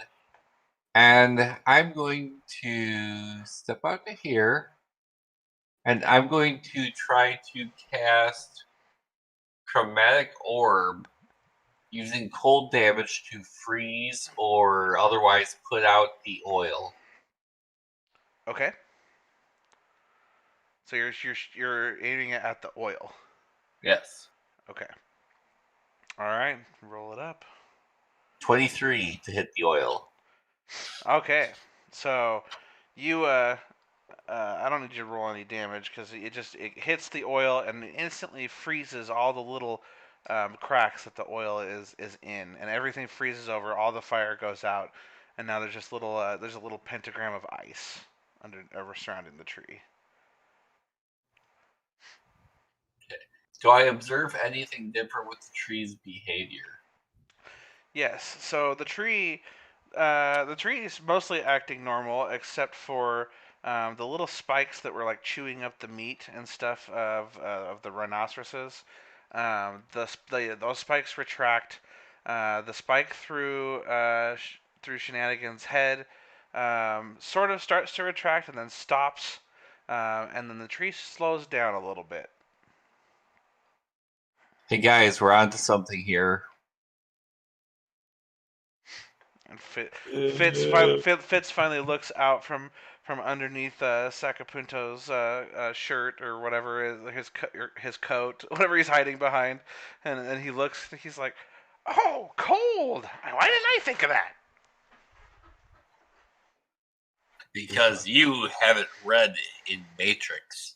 and I'm going to step out to here and I'm going to try to cast Chromatic Orb using cold damage to freeze or otherwise put out the oil. Okay. So you're aiming it at the oil. Yes. Okay. All right, roll it up. 23 to hit the oil. Okay, so you I don't need you to roll any damage because it hits the oil and it instantly freezes all the little cracks that the oil is in, and everything freezes over. All the fire goes out, and now there's just there's a little pentagram of ice over surrounding the tree. Do I observe anything different with the tree's behavior? Yes. So the tree is mostly acting normal, except for the little spikes that were like chewing up the meat and stuff of the rhinoceroses. Those spikes retract. The spike through Shenanigan's head sort of starts to retract and then stops, and then the tree slows down a little bit. Hey guys, we're on to something here. And Fitz finally looks out from underneath Sacapunto's shirt or whatever is his coat, whatever he's hiding behind, and he looks. He's like, "Oh, cold! Why didn't I think of that?" Because you haven't read in Matrix.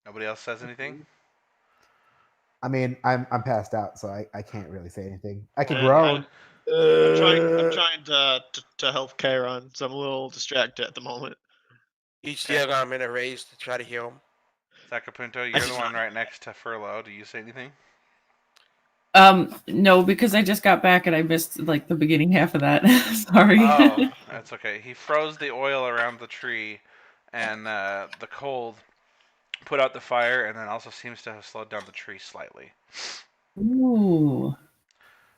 Nobody else says anything. I mean, I'm passed out, so I can't really say anything. I can Yeah, groan. I'm trying to help Kairon, so I'm a little distracted at the moment. You still got him in a raise to try to heal him. Sacapunto, you're I the just- one right next to Furlough. Do you say anything? No, because I just got back and I missed like the beginning half of that. Sorry. Oh, that's okay. He froze the oil around the tree, and the cold put out the fire, and then also seems to have slowed down the tree slightly. Ooh.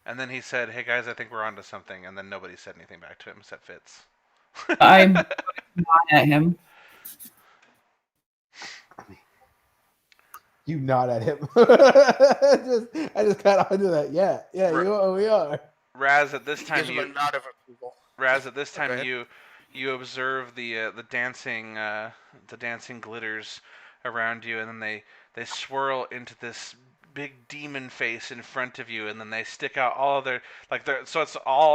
And then he said, "Hey guys, I think we're onto something." And then nobody said anything back to him except Fitz. I'm not at him. You nod at him. I just got onto that. Yeah, we are. Raz, at this He time gives him a nod of approval. Raz, at this Go time ahead. you observe the dancing glitters around you, and then they swirl into this big demon face in front of you, and then they stick out all of their so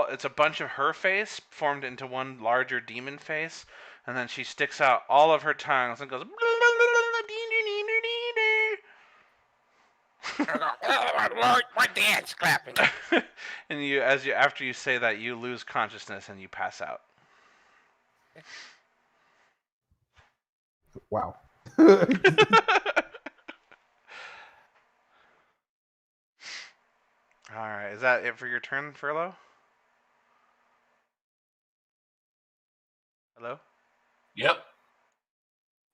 it's a bunch of her face formed into one larger demon face, and then she sticks out all of her tongues and goes My dad's clapping. And after you say that, you lose consciousness and you pass out. Wow. All right, is that it for your turn, Furlough? Hello? Yep.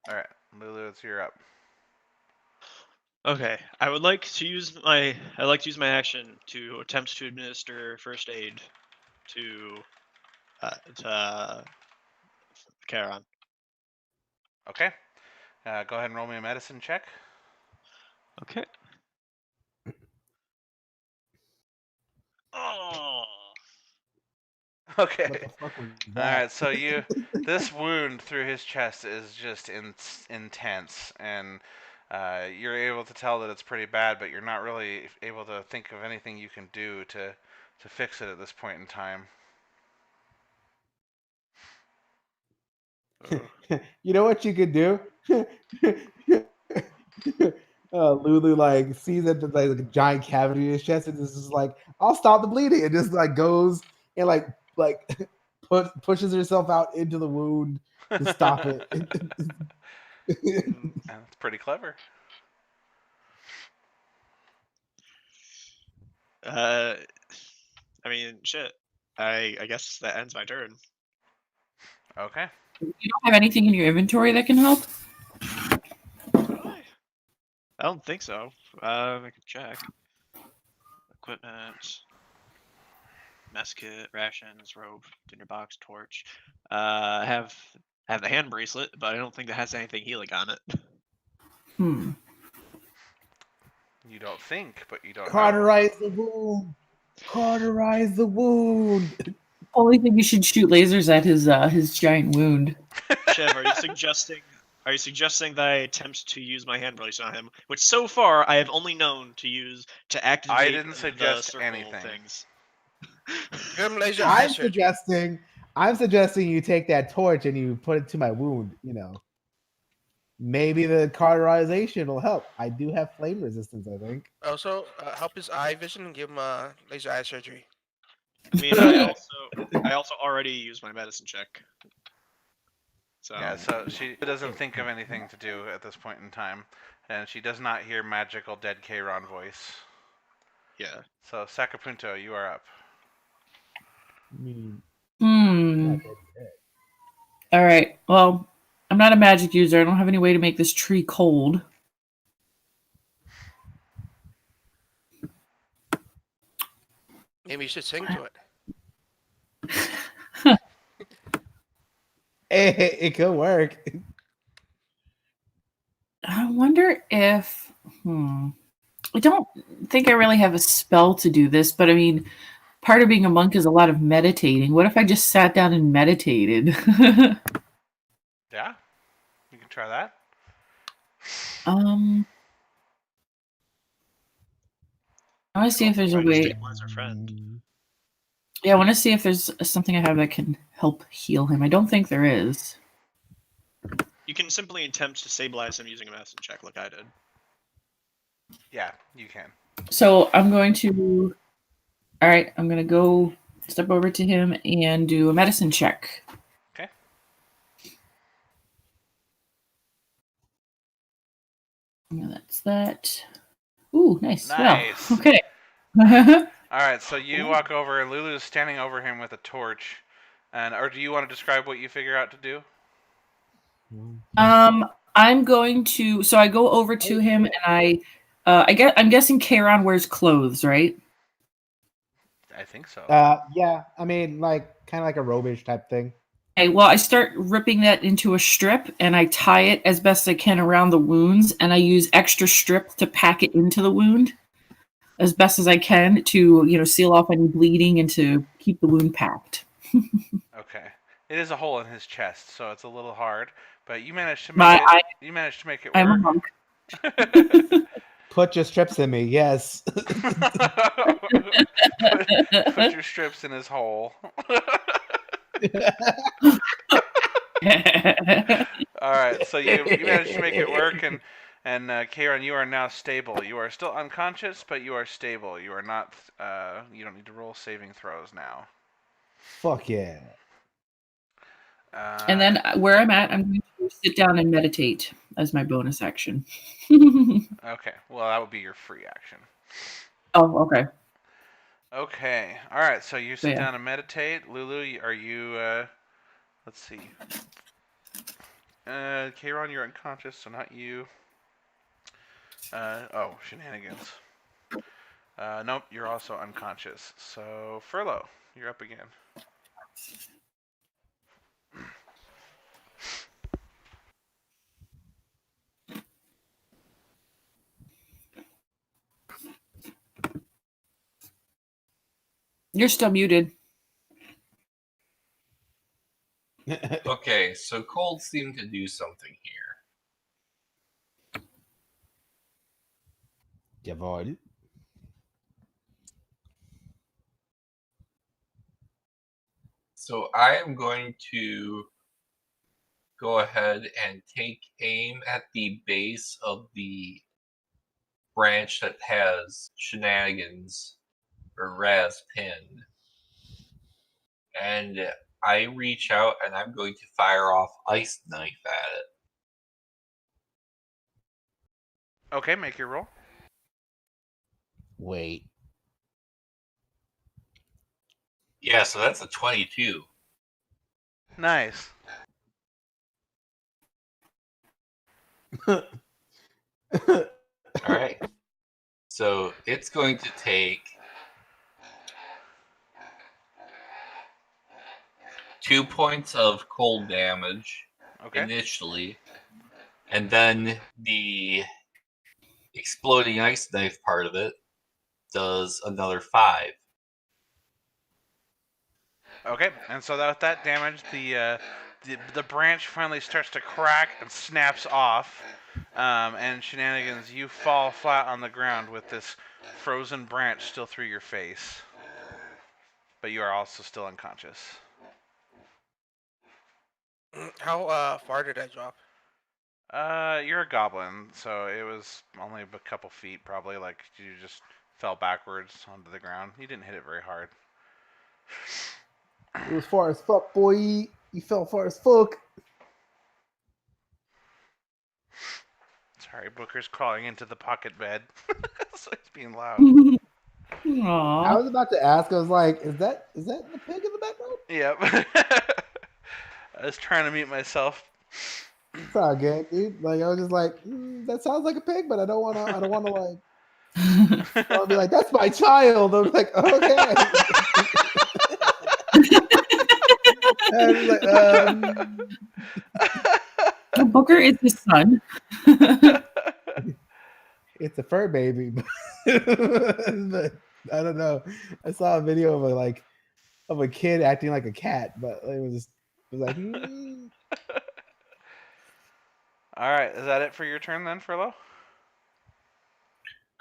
All right, Lulu, you're up. Okay, I would like to use my action to attempt to administer first aid to Charon. Okay. Go ahead and roll me a medicine check. Okay. Oh. Okay. What the fuck was All that? right, so this wound through his chest is just intense, and you're able to tell that it's pretty bad, but you're not really able to think of anything you can do to fix it at this point in time. You know what you could do? Lulu like sees that there's like a giant cavity in his chest, and this is like, I'll stop the bleeding, and just like goes and like pushes herself out into the wound to stop it. That's pretty clever. I mean, shit. I guess that ends my turn. Okay. You don't have anything in your inventory that can help? Really? I don't think so. I can check. Equipment, mess kit, rations, rope, dinner box, torch. I have the hand bracelet, but I don't think that has anything healing on it. Hmm. You don't think, but you don't know. Cauterize the wound. Cauterize the wound. Only think you should shoot lasers at his giant wound. Chev, are you suggesting that I attempt to use my hand bracelet on him, which so far I have only known to use to activate I didn't the suggest circle anything. things. Give him laser eye surgery. I'm suggesting you take that torch and you put it to my wound. You know, maybe the cauterization will help. I do have flame resistance, I think. Also, help his eye vision and give him laser eye surgery. I mean, I also already used my medicine check. So Yeah, so she doesn't think of anything to do at this point in time, and she does not hear magical dead Kron voice. yeah. So Sakapunto, you are up. All right. Well, I'm not a magic user. I don't have any way to make this tree cold. Maybe you should sing to it. It could work. I wonder if. I don't think I really have a spell to do this, but I mean, part of being a monk is a lot of meditating. What if I just sat down and meditated? Yeah, you can try that. I want to see if there's a way. Stabilize our friend. Yeah, I want to see if there's something I have that can help heal him. I don't think there is. You can simply attempt to stabilize him using a medicine check, like I did. Yeah, you can. So I'm going to. All right, I'm going to go step over to him and do a medicine check. Okay. Yeah, that's that. Ooh, nice. Nice. Well, okay. All right, so you walk over, and Lulu's standing over him with a torch. Or do you want to describe what you figure out to do? I'm going to. So I go over to him, and I'm guessing Kron wears clothes, right? I think so. Yeah. I mean, like kind of like a robish type thing. Okay, well, I start ripping that into a strip, and I tie it as best I can around the wounds, and I use extra strip to pack it into the wound as best as I can to, seal off any bleeding and to keep the wound packed. Okay. It is a hole in his chest, so it's a little hard, but you managed to make it I'm a work. monk. Put your strips in me, yes. Put your strips in his hole. All right, so you managed to make it work, and And Kieran, you are now stable. You are still unconscious, but you are stable. You are not. You don't need to roll saving throws now. Fuck yeah. And then where I'm at, I'm going to sit down and meditate as my bonus action. Okay. Well, that would be your free action. Oh, okay. Okay. All right. So you sit Yeah. down and meditate. Lulu, are you? Let's see. Kieran, you're unconscious, so not you. Oh, shenanigans. Nope, you're also unconscious. So Furlough, you're up again. You're still muted. Okay, so cold seemed to do something here. Jawohl. So I am going to go ahead and take aim at the base of the branch that has shenanigans or Raz pinned. And I reach out and I'm going to fire off Ice Knife at it. Okay, make your roll. Wait. Yeah, so that's a 22. Nice. Alright. So it's going to take 2 points of cold damage Okay. initially, and then the exploding ice knife part of it does another 5. Okay, and so with that damage, the branch finally starts to crack and snaps off. And shenanigans, you fall flat on the ground with this frozen branch still through your face. But you are also still unconscious. How far did I drop? You're a goblin, so it was only a couple feet, probably. Like, you just fell backwards onto the ground. You didn't hit it very hard. It was far as fuck, boy. You fell far as fuck. Sorry, Booker's crawling into the pocket bed. So it's being loud. I Aww. was about to ask. I was like, "Is that the pig in the background?" Yep. I was trying to mute myself. It's all good, dude. Like I was just like, that sounds like a pig, but I don't want to. I don't want to like. I'll be like, "That's my child." I'm like, okay. And like, Booker is his son. it's a fur baby. But I don't know. I saw a video of a kid acting like a cat, but it was like. All right, is that it for your turn then, Furlough?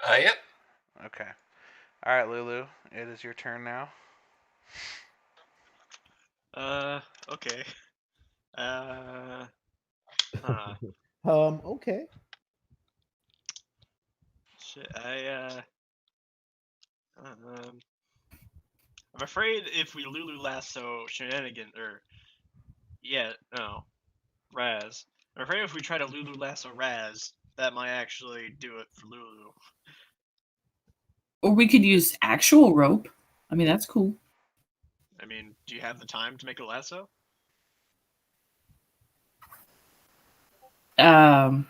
Yep. Okay. All right, Lulu, it is your turn now. Okay. Okay. Shit, I'm afraid if we Lulu lasso shenanigan Raz. I'm afraid if we try to Lulu lasso Raz, that might actually do it for Lulu. Or we could use actual rope. I mean, that's cool. I mean, do you have the time to make a lasso? I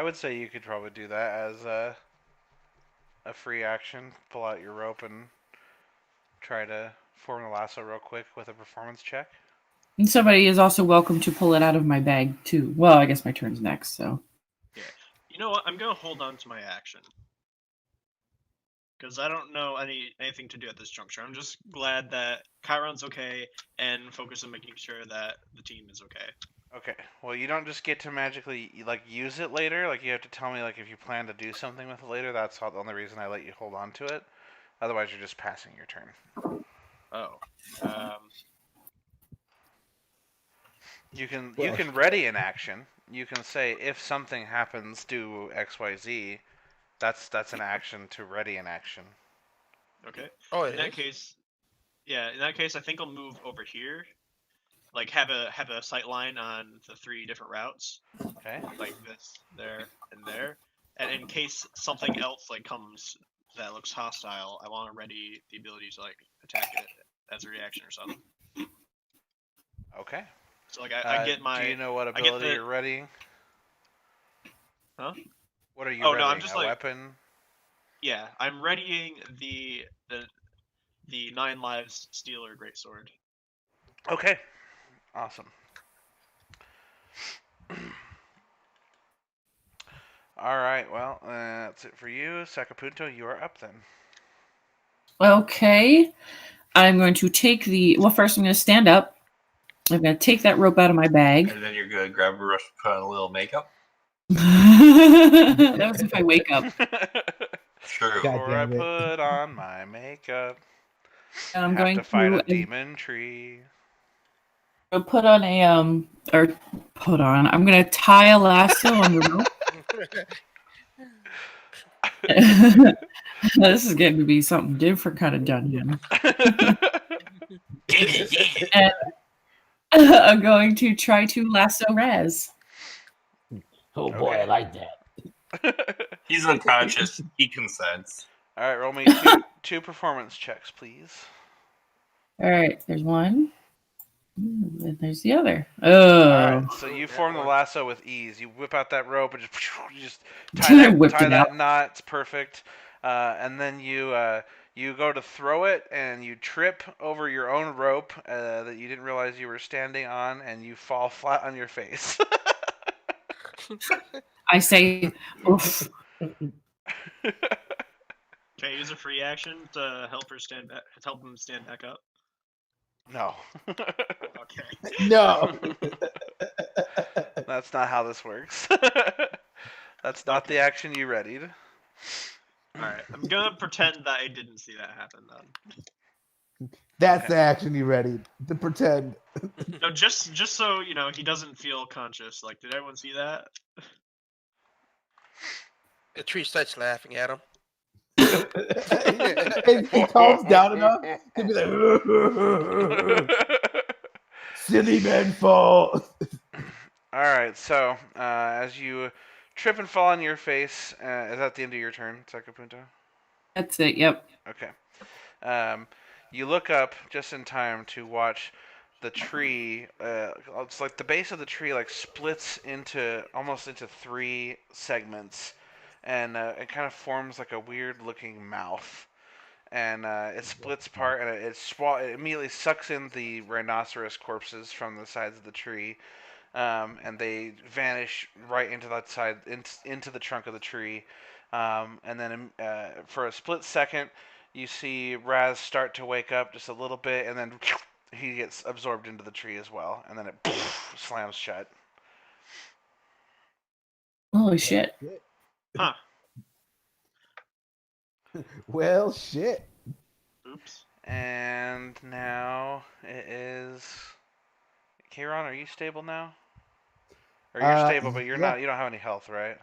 would say you could probably do that as a free action. Pull out your rope and try to form the lasso real quick with a performance check. And somebody is also welcome to pull it out of my bag too. Well, I guess my turn's next, so. Yeah. You know what? I'm gonna hold on to my action. Because I don't know anything to do at this juncture. I'm just glad that Chiron's okay and focus on making sure that the team is okay. Okay. Well, you don't just get to magically use it later. Like, you have to tell me if you plan to do something with it later. That's the only reason I let you hold on to it. Otherwise, you're just passing your turn. Oh. You can ready an action. You can say if something happens, do XYZ. That's an action to ready an action. Okay. Oh, In that case, I think I'll move over here. Like have a sight line on the 3 different routes. Okay. Like this, there, and there. And in case something else like comes that looks hostile, I want to ready the ability to like attack it as a reaction or something. Okay. So like I get my. Do you know what I get ability the- you're readying? Huh? What are you Oh, readying? no, I'm just a like- weapon? Yeah, I'm readying the 9 lives Stealer Greatsword. Okay. Awesome. All right. Well, that's it for you, Sakapunto. You are up then. Okay. I'm going to take well, first I'm going to stand up. I'm going to take that rope out of my bag. And then you're going to grab a brush, put on a little makeup. That was if I wake up. True. God Before I damn it. put on my makeup, I'm have going to fight a to demon tree. put on I'm going to tie a lasso on the rope. This is getting to be something different kind of dungeon. And I'm going to try to lasso Raz. Oh boy, Okay. I like that. He's unconscious. He consents. All right, roll me two performance checks, please. All right, there's one. And there's the other. Oh. All right, so you form the lasso with ease. You whip out that rope and just tie Whipped it that out. knot. It's perfect. And then you go to throw it, and you trip over your own rope that you didn't realize you were standing on, and you fall flat on your face. I say, oof. Can I use a free action to help him stand back up? No. Okay. No. That's not how this works. That's not the action you readied. Alright, I'm gonna pretend that I didn't see that happen then. That's Okay. the action you ready to pretend. No, just so you know, he doesn't feel conscious. Like, did everyone see that? The tree starts laughing at him. He calms down enough to be like, silly men fall. All right, so as you trip and fall on your face, is that the end of your turn, Sakapunto? That's it. Yep. Okay. You look up just in time to watch the tree. It's like the base of the tree like splits almost into 3 segments, and it kind of forms like a weird looking mouth. And it splits apart, and it immediately sucks in the rhinoceros corpses from the sides of the tree. And they vanish right into that side, into the trunk of the tree. And then for a split second, you see Raz start to wake up just a little bit, and then he gets absorbed into the tree as well. And then it slams shut. Holy shit. Huh. Well, shit. Oops. And now it is... Kieran, are you stable now? Or you're stable, but you're yeah. not. You don't have any health, right?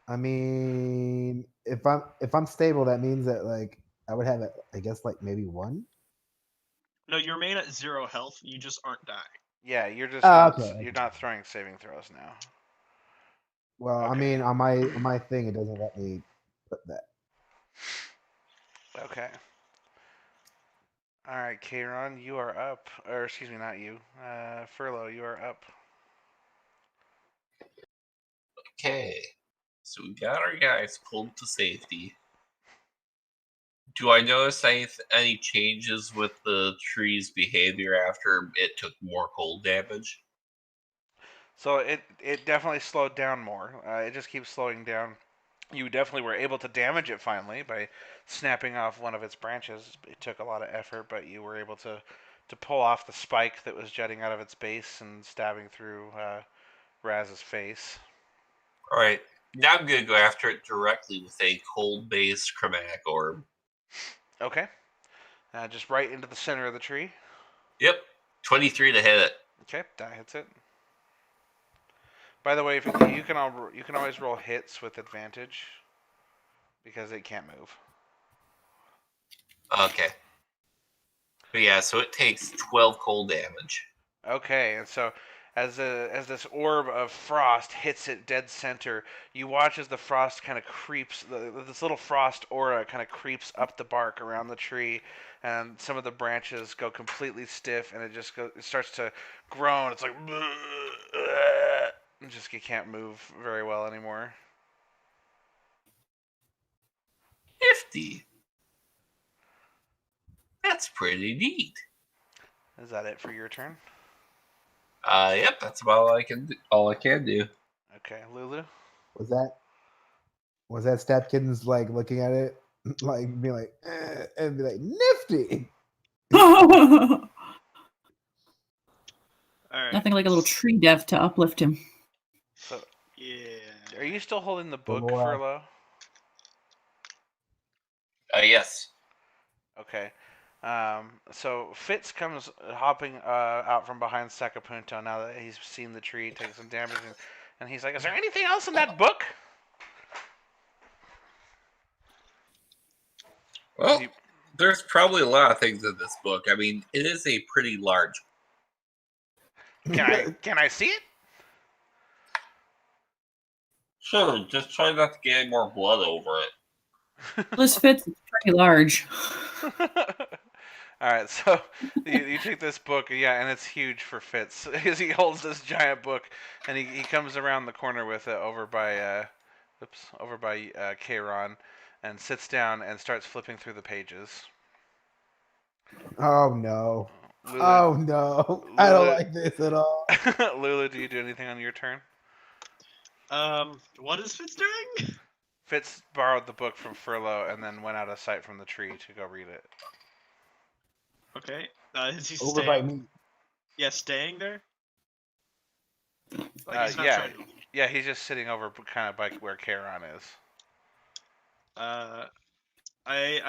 I mean, if I'm stable, that means that like I would have, I guess, like maybe 1. No, you remain at 0 health. You just aren't dying. Yeah, you're just Okay. you're not throwing saving throws now. Well, I Okay. mean, on my thing, it doesn't let me put that. Okay. All right, Kieran, you are up. Or excuse me, not you. Furlough, you are up. Okay. So we got our guys pulled to safety. Do I notice any changes with the tree's behavior after it took more cold damage? So it definitely slowed down more. It just keeps slowing down. You definitely were able to damage it finally by snapping off one of its branches. It took a lot of effort, but you were able to pull off the spike that was jutting out of its base and stabbing through Raz's face. Alright, now I'm gonna go after it directly with a cold-based chromatic orb. Okay. Just right into the center of the tree. Yep, 23 to hit it. Okay, that hits it. By the way, if you can always roll hits with advantage because it can't move. Okay. But yeah, so it takes 12 cold damage. Okay, and so as this orb of frost hits it dead center, you watch as the frost kind of creeps. This little frost aura kind of creeps up the bark around the tree, and some of the branches go completely stiff, and it starts to groan. It's like, it can't move very well anymore. Nifty. That's pretty neat. Is that it for your turn? Yep, that's about all I can do. Okay, Lulu. Was that Stepkins like looking at it, like being like, and be like, nifty. All right. Nothing like a little tree dev to uplift him. So, Yeah. are you still holding the book, Wow. Furlough? Yes. Okay. So Fitz comes hopping out from behind Sakapunto now that he's seen the tree take some damage, and he's like, "Is there anything else in that book?" Well, there's probably a lot of things in this book. I mean, it is a pretty large. Can I see it? Sure, just try not to get any more blood over it. This fits pretty large. All right, so you take this book, yeah, and it's huge for Fitz because he holds this giant book, and he comes around the corner with it over by Kayron, and sits down and starts flipping through the pages. Oh no. Lulu, Oh no. I don't like this at all. Lulu, do you do anything on your turn? What is Fitz doing? Fitz borrowed the book from Furlough and then went out of sight from the tree to go read it. Okay. Is he Over staying? by me. Yeah, staying there. Like he's not Yeah, trying to... yeah, he's just sitting over kind of by where Kayron is. I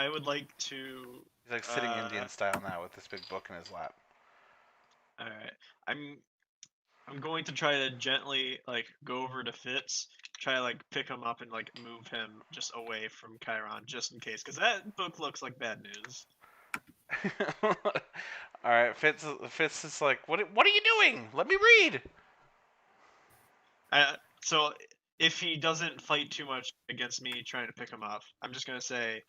would like to. He's like sitting Indian style now with this big book in his lap. All right. I'm going to try to gently like go over to Fitz, try to like pick him up and like move him just away from Chiron, just in case, because that book looks like bad news. All right, Fitz is like, what are you doing? Let me read. So if he doesn't fight too much against me trying to pick him up, I'm just gonna say,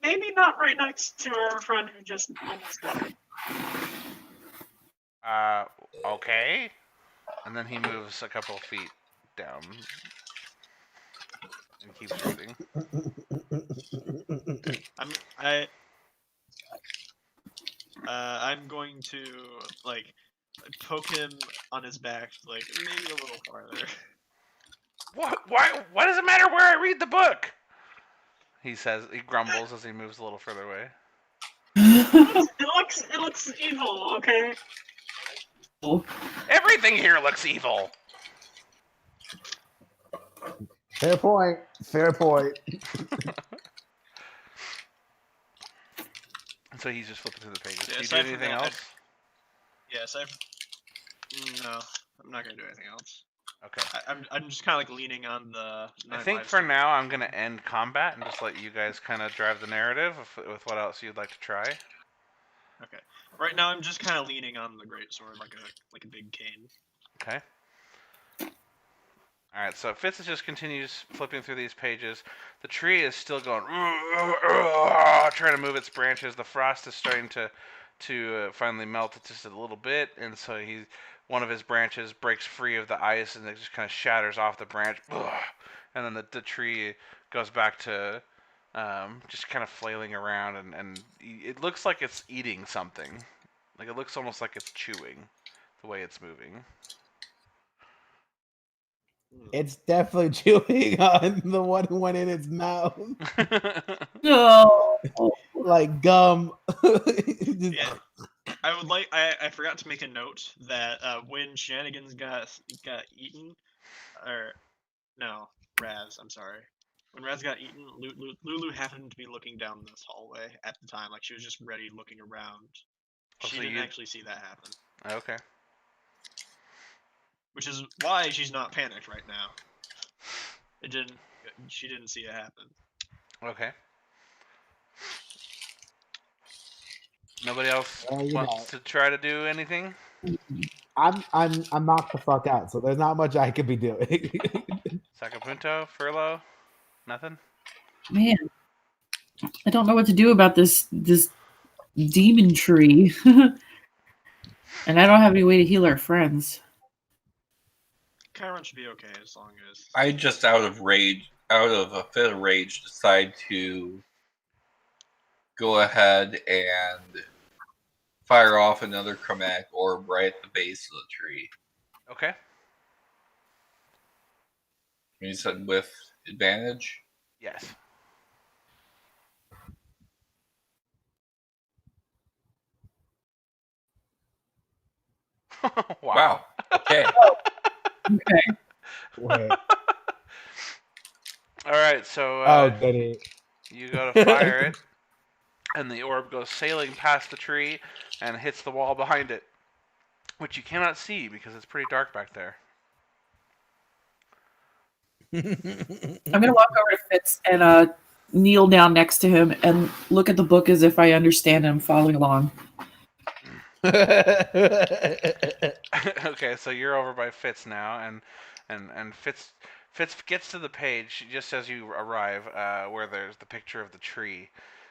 Maybe not right next to our friend who just almost died. Okay. And then he moves a couple feet down and keeps reading. I'm going to like poke him on his back, like maybe a little farther. What? Why does it matter where I read the book? He grumbles as he moves a little further away. It looks evil, okay? Everything here looks evil. Fair point. Fair point. So he's just flipping through the pages. Yeah, Do you do anything else? Yes, No, I'm not gonna do anything else. Okay. I'm just kind of like leaning on the. I think for now I'm gonna end combat and just let you guys kind of drive the narrative with what else you'd like to try. Okay. Right now I'm just kind of leaning on the greatsword like a big cane. Okay. All right. So Fitz just continues flipping through these pages. The tree is still going, trying to move its branches. The frost is starting to finally melt it just a little bit, and so one of his branches breaks free of the ice and it just kind of shatters off the branch, and then the tree goes back to just kind of flailing around, and it looks like it's eating something. Like it looks almost like it's chewing the way it's moving. It's definitely chewing on the one who went in its mouth. No. Like gum. Yeah. I forgot to make a note that when Shenanigans got eaten, or no, Raz, I'm sorry. When Raz got eaten, Lulu happened to be looking down this hallway at the time, like she was just ready looking around. She didn't actually see that happen. Okay. which is why she's not panicked right now. She didn't see it happen. Okay. Nobody else wants to try to do anything? I'm knocked the fuck out, so there's not much I could be doing. Sacapunto, Furlough, nothing. Man, I don't know what to do about this demon tree, and I don't have any way to heal our friends. Chiron should be okay as long as. I just out of a fit of rage, decide to go ahead and fire off another chromatic orb right at the base of the tree. Okay. You said with advantage? Yes. Wow. Okay. Okay. Wait. All right, so goody. you go to fire it, and the orb goes sailing past the tree and hits the wall behind it, which you cannot see because it's pretty dark back there. I'm gonna walk over to Fitz and kneel down next to him and look at the book as if I understand and I'm following along. Okay, so you're over by Fitz now, and Fitz gets to the page just as you arrive, where there's the picture of the tree,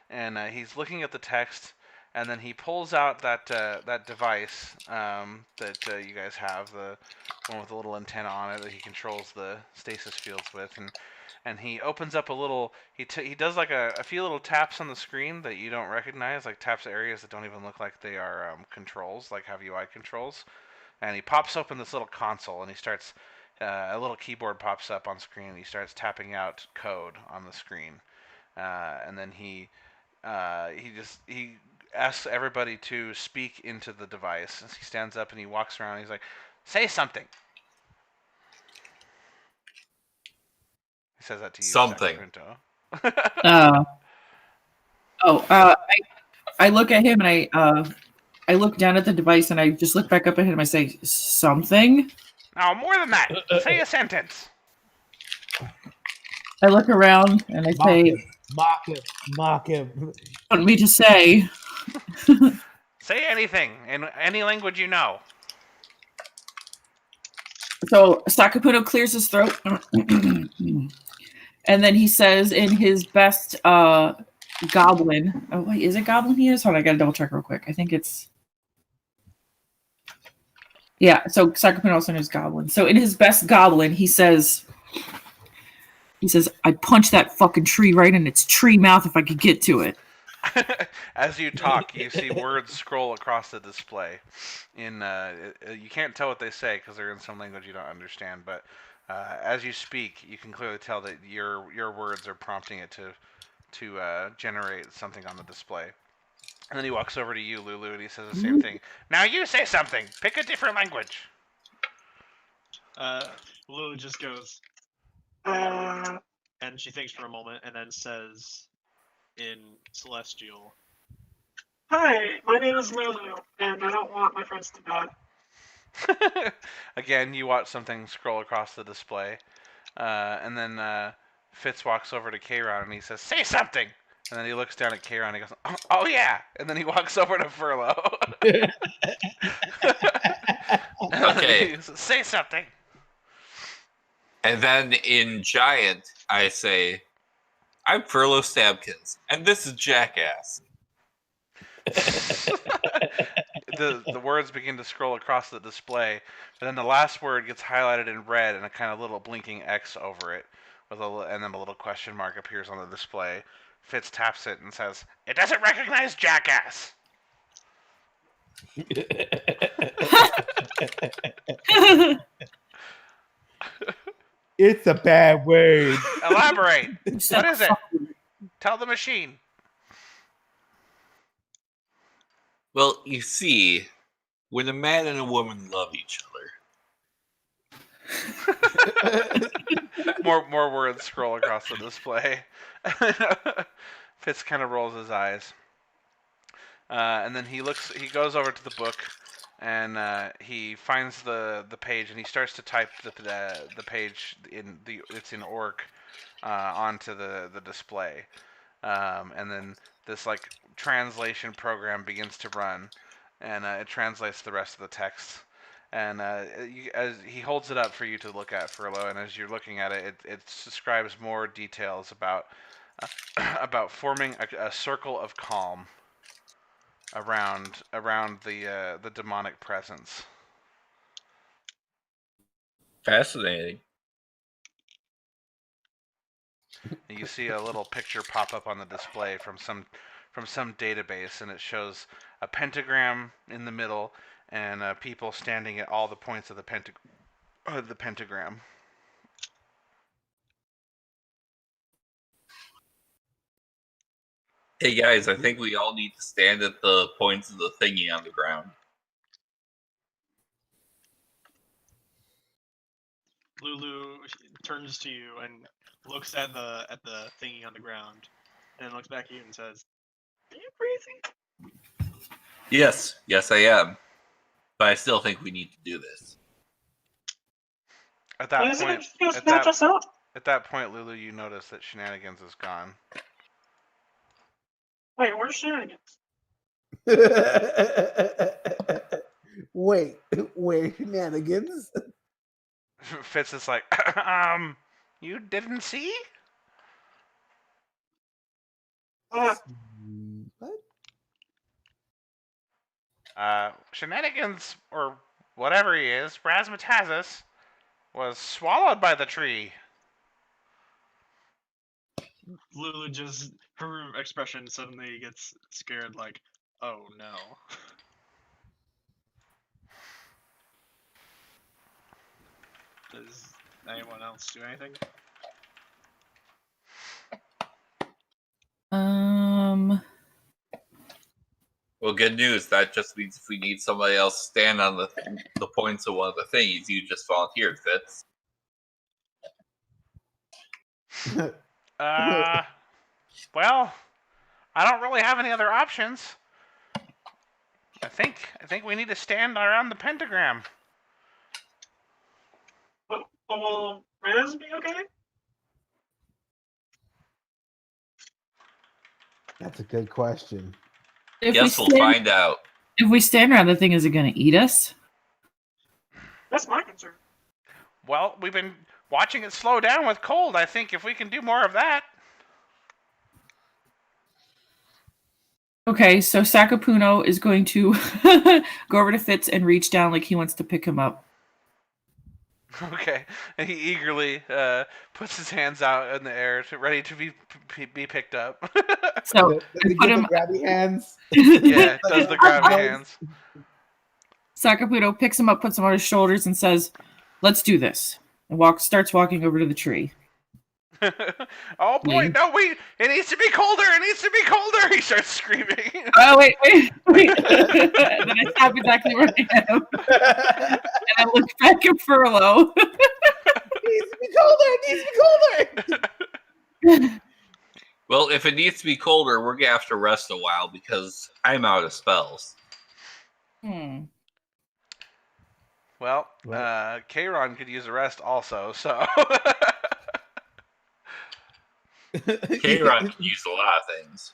and he's looking at the text, and then he pulls out that device that you guys have, the one with the little antenna on it that he controls the stasis fields with, and he opens up a little. He does like a few little taps on the screen that you don't recognize, like taps areas that don't even look like they are controls, like have UI controls. And he pops open this little console, and he starts. A little keyboard pops up on screen, and he starts tapping out code on the screen. And then he asks everybody to speak into the device. As he stands up and he walks around, and he's like, "Say something." He says that to you. Something. I look at him and I look down at the device and I just look back up at him and I say something. No, more than that. Say a sentence. I look around and I say, Mock him. "What me to say?" Say anything in any language you know. So Sakapuno clears his throat, and then he says in his best goblin. Oh wait, is it goblin he is? Hold on, I gotta double check real quick. I think it's. Yeah, so Sakapuno also knows goblin. So in his best goblin, he says, "I'd punch that fucking tree right in its tree mouth if I could get to it." As you talk, you see words scroll across the display. You can't tell what they say because they're in some language you don't understand. But as you speak, you can clearly tell that your words are prompting it to generate something on the display. And then he walks over to you, Lulu, and he says the same thing. Now you say something. Pick a different language. Lulu just goes, Uh, and she thinks for a moment, and then says in Celestial, Hi, my name is Lulu, and I don't want my friends to die. Again, you watch something scroll across the display. And then Fitz walks over to Kayron and he says, "Say something!" And then he looks down at Kayron and he goes, "Oh yeah!" And then he walks over to Furlough. Okay. He says, "Say something!" And then in Giant, I say, "I'm Furlough Stabkins, and this is Jackass." The words begin to scroll across the display, but then the last word gets highlighted in red and a kind of little blinking X over it, and then a little question mark appears on the display. Fitz taps it and says, "It doesn't recognize Jackass." It's a bad word. Elaborate. What is it? Tell the machine. Well, you see, when a man and a woman love each other. More words scroll across the display. Fitz kind of rolls his eyes, and then he goes over to the book, and he finds the page and he starts to type the page it's in orc onto the display, and then this like translation program begins to run, and it translates the rest of the text. And as he holds it up for you to look at, Furlough, and as you're looking at it, it describes more details about about forming a circle of calm around the demonic presence. Fascinating. And you see a little picture pop up on the display from some database, and it shows a pentagram in the middle and people standing at all the points of the pentagram. Hey guys, I think we all need to stand at the points of the thingy on the ground. Lulu turns to you and looks at the thingy on the ground, and looks back at you and says, "Are you crazy?" Yes, I am. But I still think we need to do this. At that Isn't point, it just match us up? at that point, Lulu, you notice that Shenanigans is gone. Wait, where's Shenanigans? Wait, where Shenanigans? Fitz is like, you didn't see? Uh, What? Shenanigans, or whatever he is, Razzmatazzus, was swallowed by the tree. Lulu just, her expression suddenly gets scared, like, oh no. Does anyone else do anything? Well, good news. That just means if we need somebody else to stand on the points of one of the thingies, you just volunteered, Fitz. Well, I don't really have any other options. I think we need to stand around the pentagram. will Raz be okay? That's a good question. Guess we'll find out. If we stand around the thing, is it going to eat us? That's my concern. Well, we've been watching it slow down with cold. I think if we can do more of that. Okay, so Sakapuno is going to go over to Fitz and reach down like he wants to pick him up. Okay, and he eagerly puts his hands out in the air, ready to be picked up. So Does he put give him. the grabby hands? Yeah, it does the grab hands. Sakapuno picks him up, puts him on his shoulders, and says, "Let's do this." And starts walking over to the tree. Oh boy, no, wait! It needs to be colder! It needs to be colder! He starts screaming. Oh, wait. And then I stop exactly where I am. And I look back at Furlough. It needs to be colder! It needs to be colder! Well, if it needs to be colder, we're going to have to rest a while because I'm out of spells. Well, Kayron could use a rest also, so... Kayron can use a lot of things.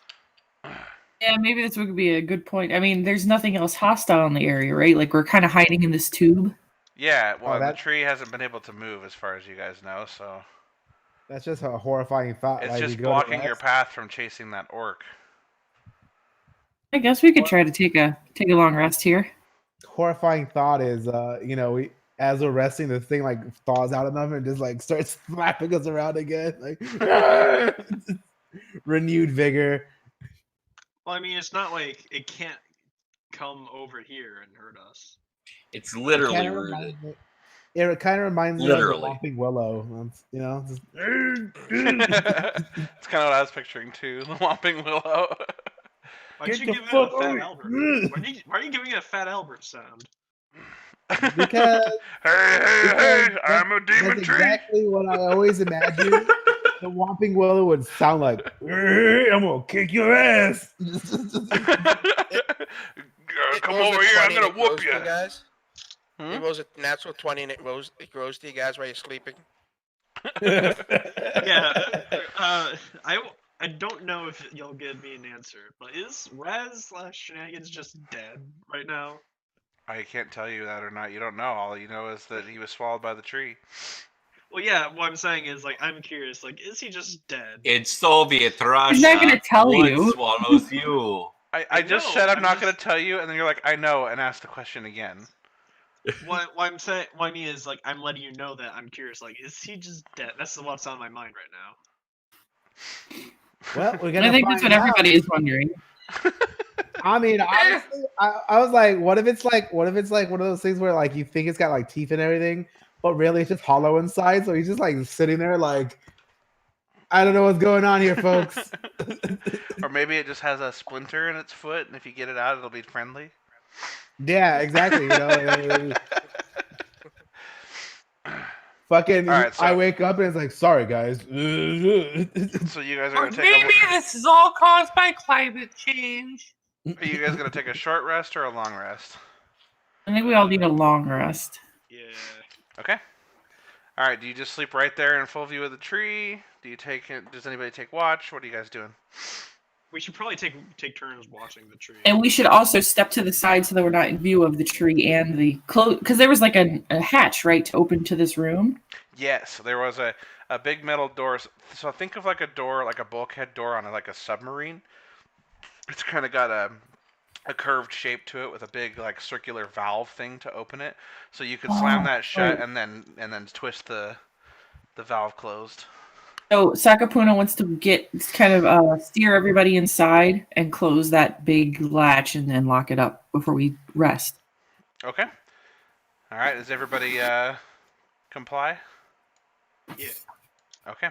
Yeah, maybe this would be a good point. I mean, there's nothing else hostile in the area, right? Like, we're kind of hiding in this tube. Yeah, well, the tree hasn't been able to move as far as you guys know, so... That's just a horrifying thought. It's like, just you go to blocking your rest. path from chasing that orc. I guess we could try to take a long rest here. Horrifying thought is, as we're resting, the thing like thaws out enough and just like starts slapping us around again, like renewed vigor. Well, I mean, it's not like it can't come over here and hurt us. It's literally rooted. It kind of reminds me of the Literally. Whomping Willow. Just... It's kind of what I was picturing too, the Whomping Willow. Why Get you the giving it fuck a Fat away. Albert? Why are you giving it a Fat Albert sound? Because hey, I'm a demon that's tree. exactly what I always imagined the Whomping Willow would sound like. I'm gonna kick your ass. Come rolls a over here, I'm 20 gonna and it whoop grows to you. guys. Hmm? It rolls a natural 20 and it grows to you guys while you're sleeping. Yeah. I don't know if you'll give me an answer, but is Raz/Shenanigans just dead right now? I can't tell you that or not. You don't know. All you know is that he was swallowed by the tree. Well, yeah. What I'm saying is, like, I'm curious. Like, is he just dead? In Soviet Russia, He's not gonna tell one you. swallows you. I just know, said I'm I'm not going just- to tell you, and then you're like, I know, and ask the question again. What I'm saying, what I mean is, like, I'm letting you know that I'm curious. Like, is he just dead? That's what's on my mind right now. Well, we're I gonna think find that's what out. everybody is wondering. I mean, honestly, I was like, what if it's like one of those things where like you think it's got like teeth and everything, but really it's just hollow inside. So he's just like sitting there, like, I don't know what's going on here, folks. Or maybe it just has a splinter in its foot, and if you get it out, it'll be friendly. Yeah, exactly. You know, fucking. All right, so- I wake up and it's like, sorry guys. So you guys are Or going to take maybe this is all caused by climate change. Are you guys going to take a short rest or a long rest? I think we all need a long rest. Yeah. Okay. All right. Do you just sleep right there in full view of the tree? Do you take it? Does anybody take watch? What are you guys doing? We should probably take turns watching the tree. And we should also step to the side so that we're not in view of the tree and the close, because there was like a hatch, right, to open to this room. Yes, there was a big metal door. So think of like a door, like a bulkhead door on like a submarine. It's kind of got a curved shape to it with a big like circular valve thing to open it. So you could slam that shut right. and then twist the valve closed. So Sakapuna wants to steer everybody inside and close that big latch and then lock it up before we rest. Okay. All right. Does everybody comply? Yeah. Okay.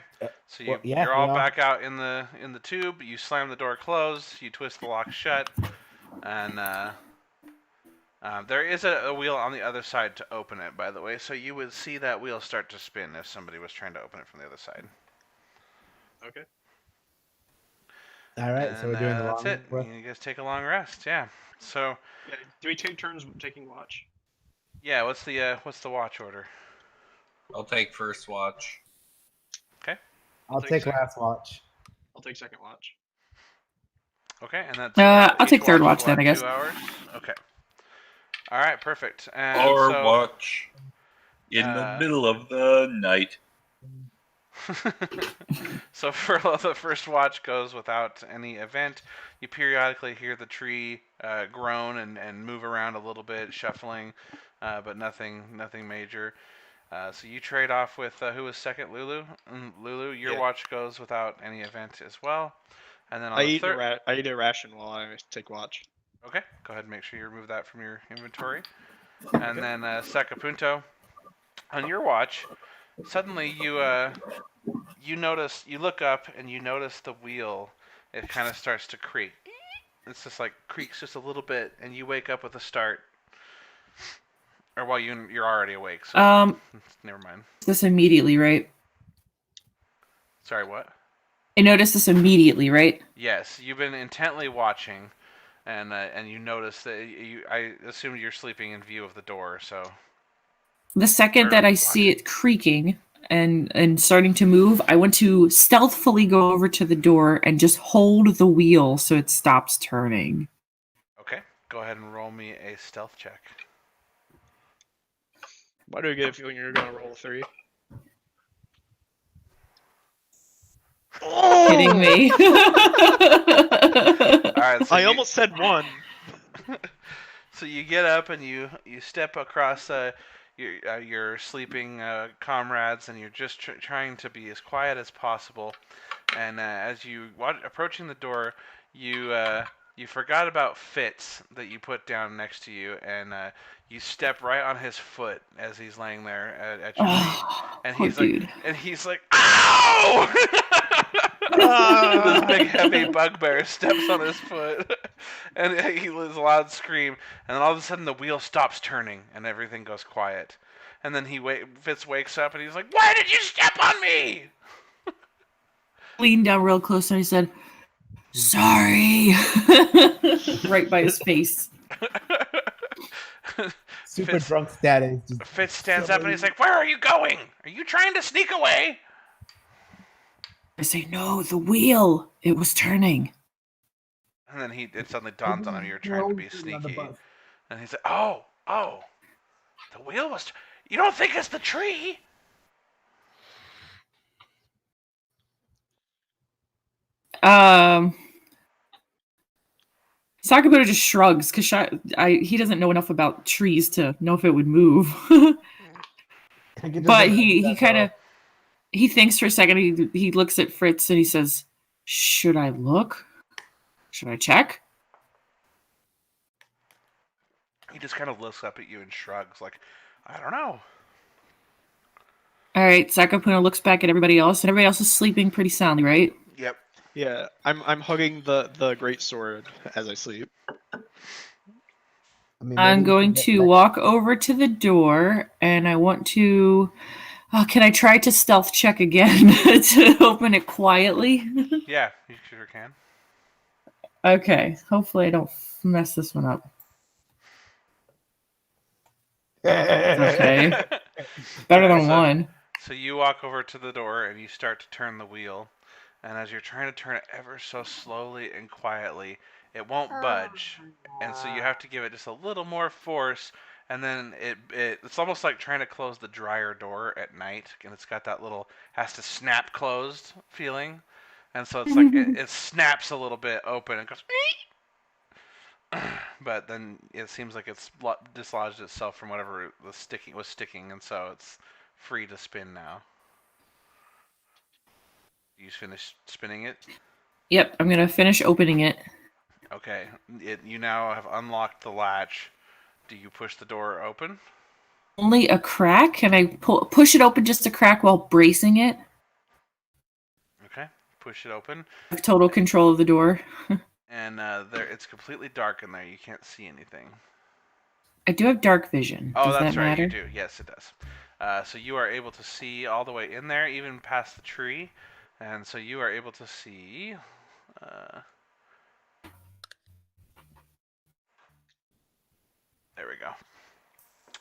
So well, yeah, you're all you know. back out in the tube. You slam the door closed. You twist the lock shut, and there is a wheel on the other side to open it. By the way, so you would see that wheel start to spin if somebody was trying to open it from the other side. Okay. All right, so we're doing the that's long it. rest. You guys take a long rest. Yeah. So Yeah. Do we take turns taking watch? yeah, what's the watch order? I'll take first watch. I'll take last watch. I'll take second watch. Okay, and that's I'll each take third watch for, then, I guess. 2 hours. Okay. All right, perfect. And Or so, watch in the middle of the night. So for the first watch goes without any event. You periodically hear the tree groan and move around a little bit, shuffling, but nothing major. So you trade off with who was second, Lulu. Lulu, your Yeah. watch goes without any event as well. And then on I the eat third, I eat a ration while I take watch. okay, go ahead and make sure you remove that from your inventory. And then Sakapunto, on your watch, suddenly you notice, you look up and you notice the wheel. It kind of starts to creak. It's just like creaks just a little bit, and you wake up with a start. Or well, you're already awake. So never mind. This immediately, right? Sorry, what? I noticed this immediately, right? Yes, you've been intently watching, and you notice that I assumed you're sleeping in view of the door. So The second that I see it creaking and starting to move, I want to stealthily go over to the door and just hold the wheel so it stops turning. okay, go ahead and roll me a stealth check. Why do I get a feeling you're gonna roll a 3? Kidding me? All right, so I almost said 1. So you get up and you step across your sleeping comrades, and you're just trying to be as quiet as possible. And as you approaching the door, you forgot about Fitz that you put down next to you, and you step right on his foot as he's laying there at your feet. And Poor he's dude. like, ow! This big heavy bugbear steps on his foot, and he lets a loud scream, and then all of a sudden the wheel stops turning and everything goes quiet. And then Fitz wakes up and he's like, "Why did you step on me?" Leaned down real close and I said, "Sorry," right by his face. Super Fitz, drunk status. Just Fitz stands up and he's like, "Where are you going? Are you trying to sneak away?" I say, no, the wheel. It was turning. And then it suddenly dawns on him you're trying to be on the sneaky. bus. And he's like, oh, the wheel was... You don't think it's the tree? Sakamoto just shrugs because he doesn't know enough about trees to know if it would move. But he kind of he thinks for a second. He looks at Fritz and he says, "Should I look? Should I check?" He just kind of looks up at you and shrugs like, I don't know. All right, Sakapuno looks back at everybody else, and everybody else is sleeping pretty soundly, right? Yep. Yeah, I'm hugging the great sword as I sleep. I mean, I'm maybe going to walk over to the door, and I want to... can I try to stealth check again to open it quietly? Yeah, you sure can. Okay, hopefully I don't mess this one up. Okay. Better than one. So you walk over to the door and you start to turn the wheel. And as you're trying to turn it ever so slowly and quietly, it won't budge. And so you have to give it just a little more force. And then it's almost like trying to close the dryer door at night. And it's got that little, has to snap closed feeling. And so it's like it snaps a little bit open and goes... But then it seems like it's dislodged itself from whatever was sticking, and so it's free to spin now. You finished spinning it? Yep, I'm gonna finish opening it. Okay, you now have unlocked the latch. Do you push the door open? Only a crack? Can I push it open just a crack while bracing it? Okay, push it open. I have total control of the door. And it's completely dark in there. You can't see anything. I do have dark vision. Oh, Does that's that right. matter? You do. Yes, it does. So you are able to see all the way in there, even past the tree. And so you are able to see... there we go.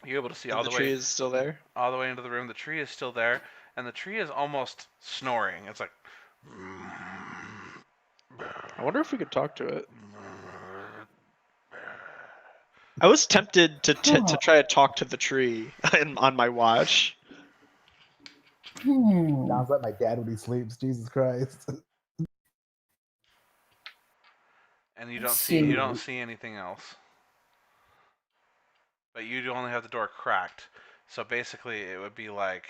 You're able to see all the way... The tree is still there? All the way into the room. The tree is still there. And the tree is almost snoring. It's like... I wonder if we could talk to it. I was tempted to try to talk to the tree on my watch. Sounds like my dad when he sleeps. Jesus Christ. And you don't see anything else. But you only have the door cracked. So basically it would be like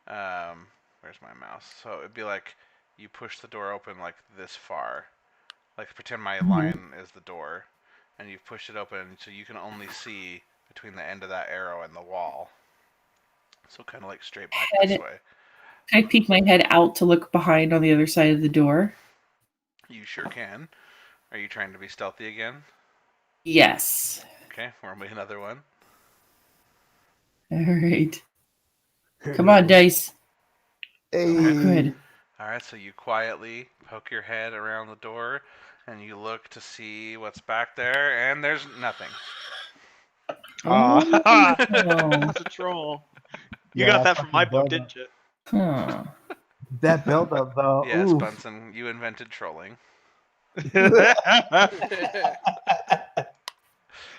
where's my mouse? So it would be like you push the door open like this far. Like pretend my line is the door. And you've pushed it open so you can only see between the end of that arrow and the wall. So kind of like straight back this way. Can I peek my head out to look behind on the other side of the door? You sure can. Are you trying to be stealthy again? Yes. Okay, roll me another one. All right. Come on, dice. Hey. Oh, good. All right, so you quietly poke your head around the door, and you look to see what's back there, and there's nothing. Oh. That's a troll. You got that from my book, didn't you? Huh. That build-up, though. Yes, Oof. Bunsen, you invented trolling.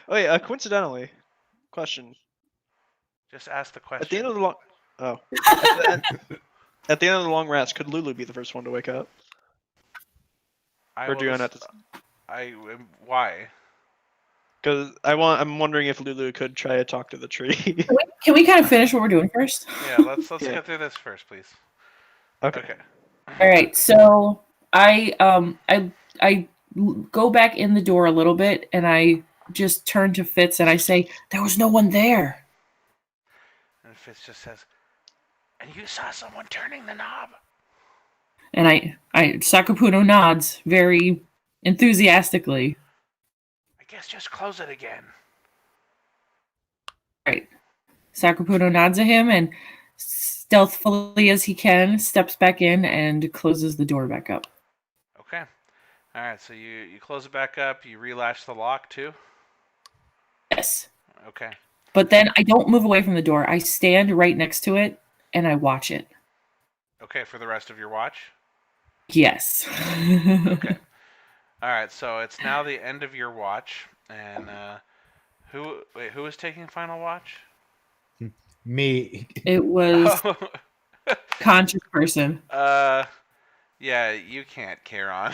Wait, coincidentally, question. Just ask the question. At the end of the long, at the end of the long rest, could Lulu be the first one to wake up? Or do you not? Why? Because I'm wondering if Lulu could try to talk to the tree. Can we kind of finish what we're doing first? Yeah, let's get through this first, please. Okay. All right. So I go back in the door a little bit, and I just turn to Fitz and I say, "There was no one there." And Fitz just says, "And you saw someone turning the knob." And I Sakapuno nods very enthusiastically. I guess just close it again. Right. Sakapuno nods at him and stealthily as he can steps back in and closes the door back up. Okay. All right, so you close it back up. You relatch the lock too. Yes. Okay. But then I don't move away from the door. I stand right next to it and I watch it. Okay, for the rest of your watch? Yes. Okay. All right, so it's now the end of your watch, and who is taking final watch? Me. It was Oh, conscious person. yeah, you can't, Kieran.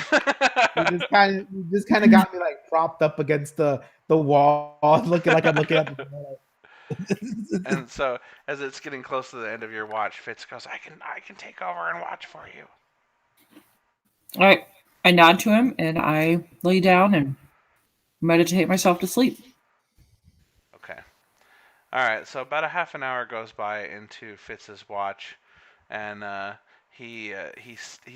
You just kind of got me like propped up against the wall, looking like I'm looking at the wall. And so, as it's getting close to the end of your watch, Fitz goes, I can take over and watch for you. All right. I nod to him and I lay down and meditate myself to sleep. Okay. All right, so about a half an hour goes by into Fitz's watch, and he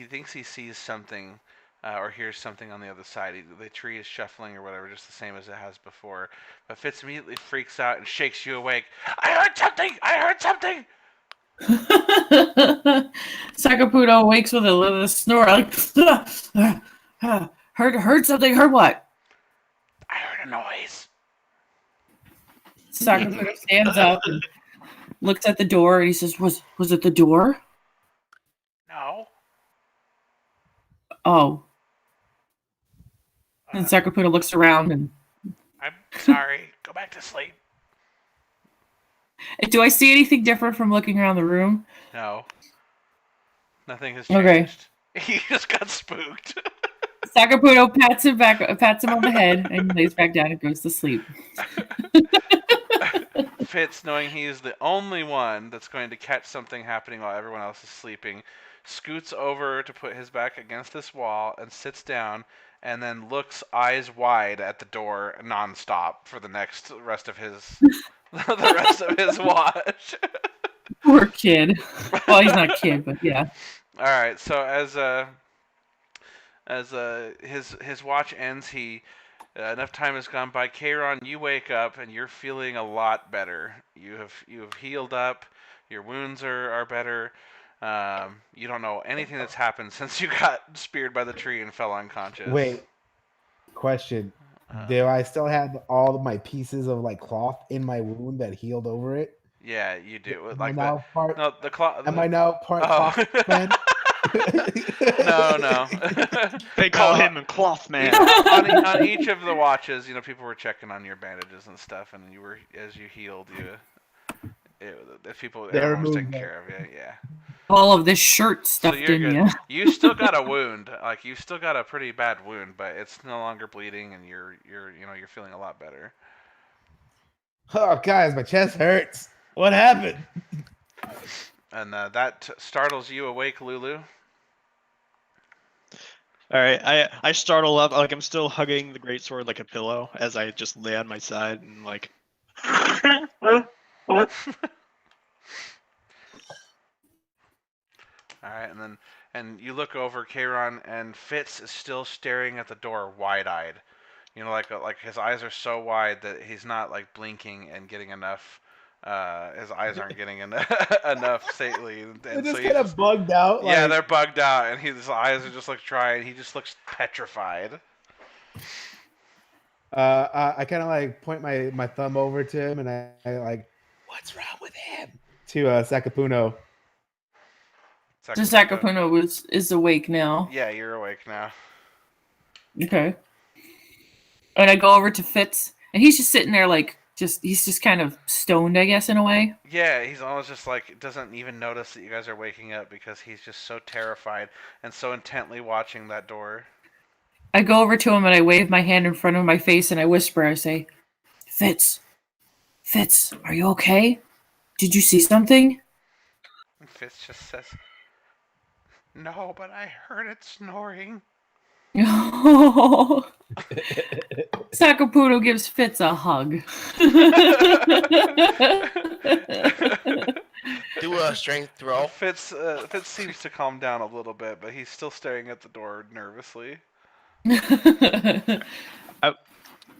thinks he sees something or hears something on the other side. The tree is shuffling or whatever, just the same as it has before. But Fitz immediately freaks out and shakes you awake. I heard something! I heard something! Sakaputo wakes with a little snore, like heard something. Heard what? I heard a noise. Sakaputo stands up and looks at the door, and he says, "Was it the door?" No. Oh. And Sakaputo looks around and. I'm sorry. Go back to sleep. Do I see anything different from looking around the room? No. Nothing has Okay. changed. He just got spooked. Sakaputo pats him on the head, and lays back down and goes to sleep. Fitz, knowing he is the only one that's going to catch something happening while everyone else is sleeping, scoots over to put his back against this wall and sits down, and then looks eyes wide at the door nonstop for the rest of his watch. Poor kid. Well, he's not a kid, but yeah. All right, so as his watch ends, enough time has gone by. Kieran, you wake up and you're feeling a lot better. You have healed up. Your wounds are better. You don't know anything that's happened since you got speared by the tree and fell unconscious. Wait, question. Do I still have all of my pieces of like cloth in my wound that healed over it? Yeah, you do. Am Like I now part? the cloth. Am I now part cloth man? No. They call him a cloth man. on each of the watches, people were checking on your bandages and stuff, and as you healed, everyone was taking care of you. Yeah. All of this shirt stuffed you're in good. you. You still got a wound, like you still got a pretty bad wound, but it's no longer bleeding, and you're feeling a lot better. Oh, guys, my chest hurts. What happened? And that startles you awake, Lulu. All right, I startle up, like I'm still hugging the greatsword like a pillow as I just lay on my side and like. What? All right, and you look over, Kieran, and Fitz is still staring at the door, wide-eyed. Like his eyes are so wide that he's not like blinking and getting enough. His eyes aren't getting enough safely, and They're so just he's kind of bugged out. yeah, like- they're bugged out, and his eyes are just like trying. He just looks petrified. I kind of like point my thumb over to him, and I like, what's wrong with him? To Sakapuno. So Sakapuno is awake now. Yeah, you're awake now. Okay. And I go over to Fitz, and he's just sitting there like he's just kind of stoned, I guess, in a way. Yeah, he's almost just like doesn't even notice that you guys are waking up because he's just so terrified and so intently watching that door. I go over to him and I wave my hand in front of my face and I whisper, I say, Fitz, are you okay? Did you see something? And Fitz just says, no, but I heard it snoring. Sakaputo gives Fitz a hug. Do a strength roll. Fitz seems to calm down a little bit, but he's still staring at the door nervously. I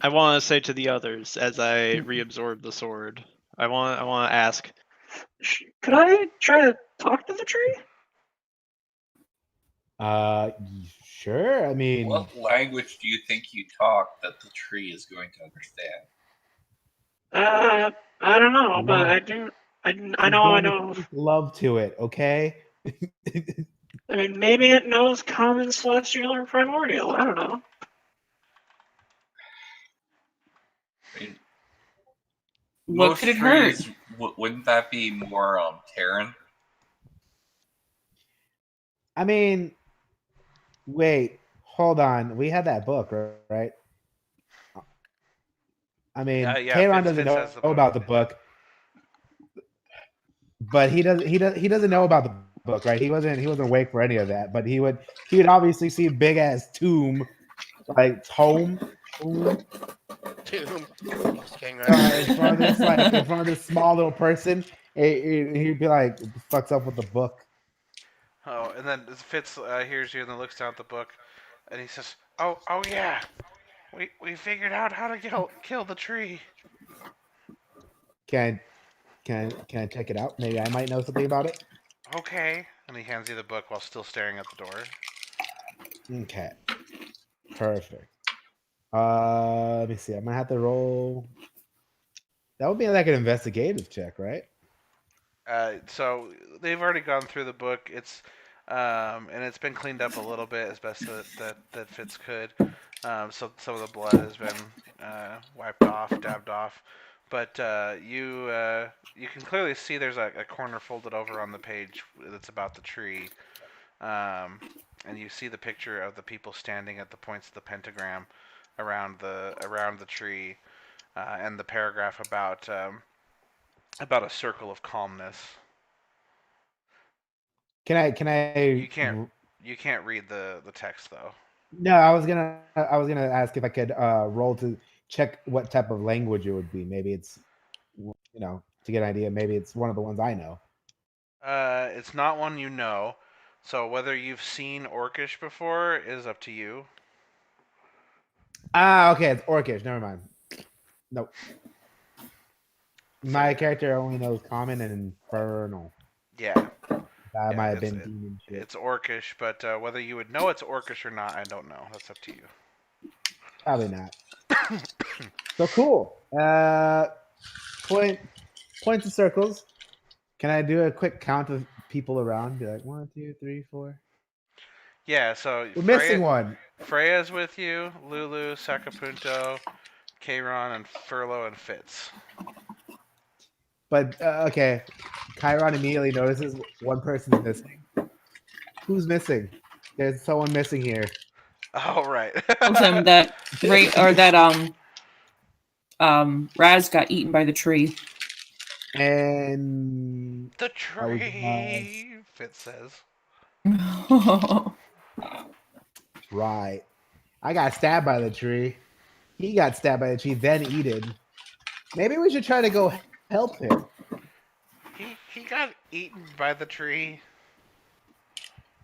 want to say to the others as I reabsorb the sword. I want to ask. Could I try to talk to the tree? Sure. I mean, What language do you think you talk that the tree is going to understand? I don't know, but I do. I know. Speak love to it, okay? I mean, maybe it knows common, celestial, or primordial. I don't know. I mean, What most could it hurt? trees, wouldn't that be more Terran? I mean, wait, hold on. We had that book, right? I mean, Yeah, Kayron Fitz doesn't has know the about the book, but he doesn't know about the book, right? He wasn't awake for any of that, but he would obviously see a big ass tomb, like tome, Tomb. in front of this small little person. He'd be like, "What the fuck's up with the book?" Oh, and then Fitz hears you and then looks down at the book, and he says, "Oh yeah, we figured out how to kill the tree." Can I check it out? Maybe I might know something about it. Okay, and he hands you the book while still staring at the door. Okay, perfect. Let me see. I'm gonna have to roll. That would be like an investigative check, right? So they've already gone through the book. And it's been cleaned up a little bit as best that Fitz could. So some of the blood has been wiped off, dabbed off. But you can clearly see there's a corner folded over on the page that's about the tree. And you see the picture of the people standing at the points of the pentagram around the tree, and the paragraph about a circle of calmness. Can I? You can't read the text though. No, I was gonna ask if I could roll to check what type of language it would be. Maybe it's to get an idea. Maybe it's one of the ones I know. It's not one you know, so whether you've seen Orcish before is up to you. Ah, okay, it's Orcish. Never mind. Nope. My character only knows Common and Infernal. Yeah. That might have been demon shit. It's Orcish, but whether you would know it's Orcish or not, I don't know. That's up to you. Probably not. So cool. Points and circles. Can I do a quick count of people around? Be like 1, 2, 3, 4. Yeah, so we're missing one. Freya's with you, Lulu, Sakapunto, Kayron, and Furlough and Fitz. But okay, Chiron immediately notices one person is missing. Who's missing? There's someone missing here. Oh right. Tells him that Raz got eaten by the tree. And the tree, Fitz says. Right. I got stabbed by the tree. He got stabbed by the tree, then eaten. Maybe we should try to go help him. He got eaten by the tree.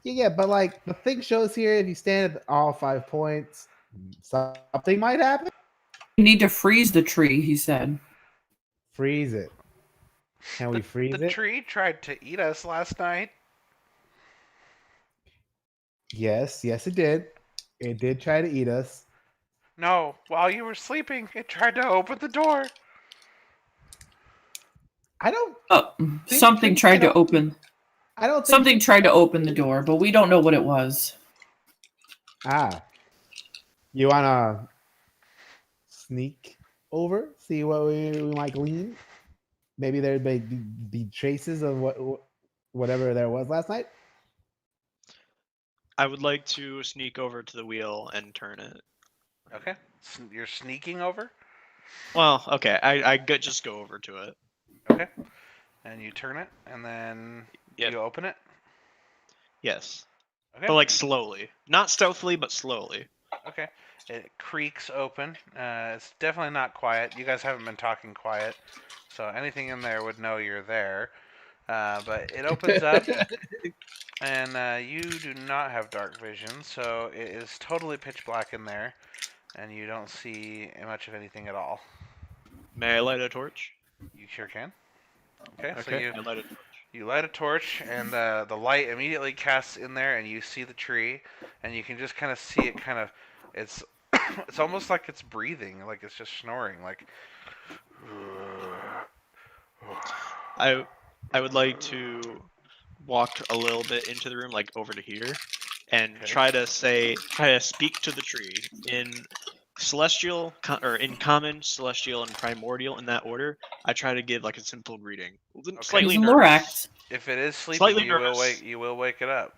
Yeah, but like the thing shows here, if you stand at all 5 points, something might happen. You need to freeze the tree, he said. Freeze it. Can we freeze it? The tree tried to eat us last night. Yes, it did. It did try to eat us. No, while you were sleeping, it tried to open the door. I don't. Something tried to open. I don't. Something tried to open the door, but we don't know what it was. Ah. You wanna sneak over, see what we might glean? Maybe there may be traces of whatever there was last night. I would like to sneak over to the wheel and turn it. Okay, you're sneaking over. Well, okay, I just go over to it. Okay, and you turn it, and then you open it. Yes. Okay. But like slowly, not stealthily, but slowly. Okay. It creaks open. It's definitely not quiet. You guys haven't been talking quiet, so anything in there would know you're there. But it opens up, and you do not have dark vision, so it is totally pitch black in there, and you don't see much of anything at all. May I light a torch? You sure can. Okay, so I light a torch. You light a torch, and the light immediately casts in there, and you see the tree, and you can just kind of see it it's It's almost like it's breathing, like it's just snoring. Like. I would like to walk a little bit into the room, like over to here, and Okay. try to speak to the tree in celestial or in common, celestial, and primordial in that order. I try to give like a simple greeting, slightly He's nervous. Lorax. If it is sleeping, Slightly you will nervous. wake it up.